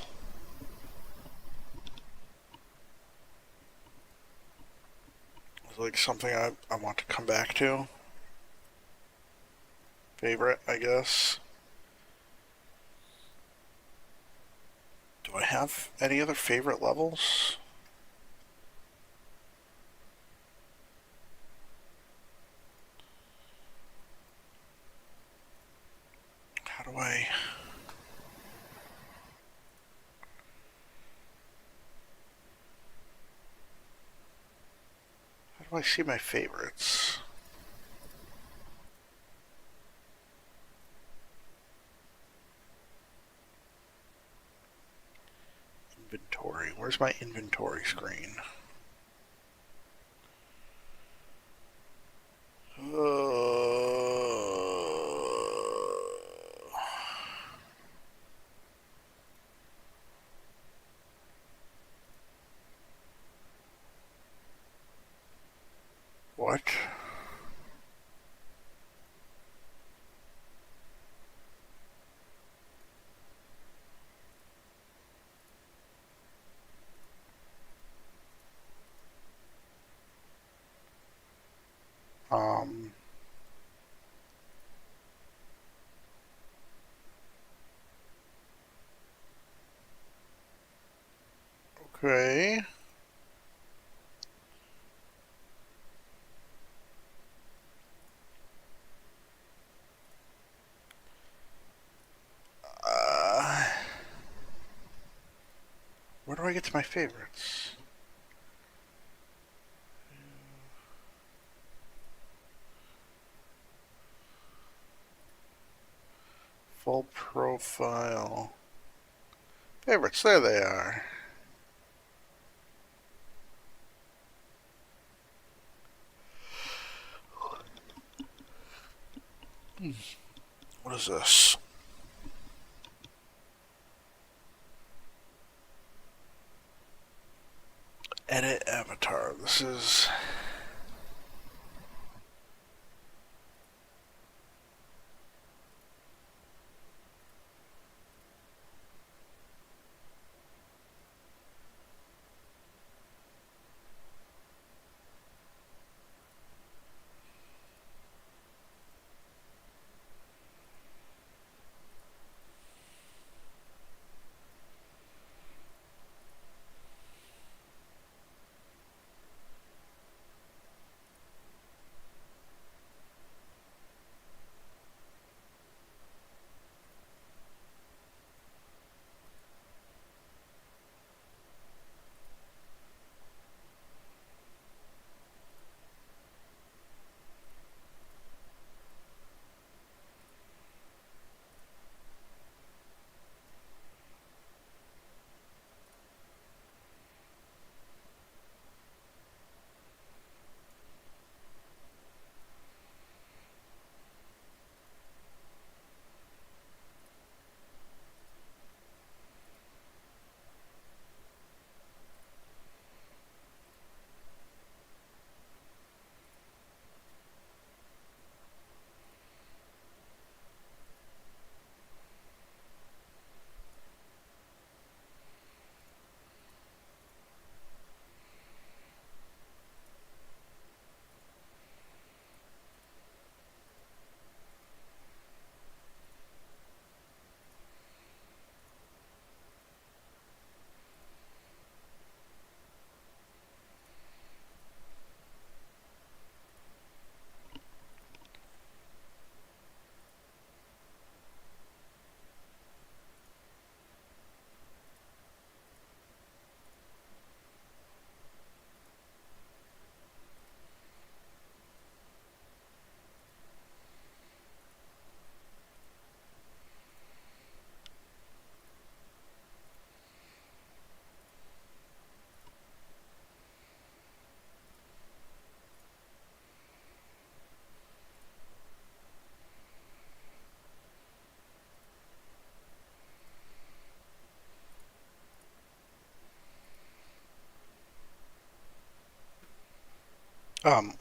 It's like something I want to come back to. Favorite, I guess. Do I have any other favorite levels? How do I... How do I see my favorites? Inventory. Where's my inventory screen? What? Um... Okay. I get to my favorites? Full profile. Favorites, there they are. What is this? Edit avatar. This is...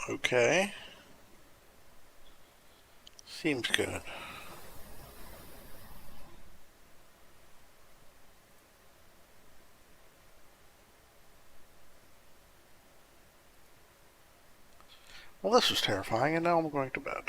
okay. Seems good. Well, this was terrifying, and now I'm going to bed.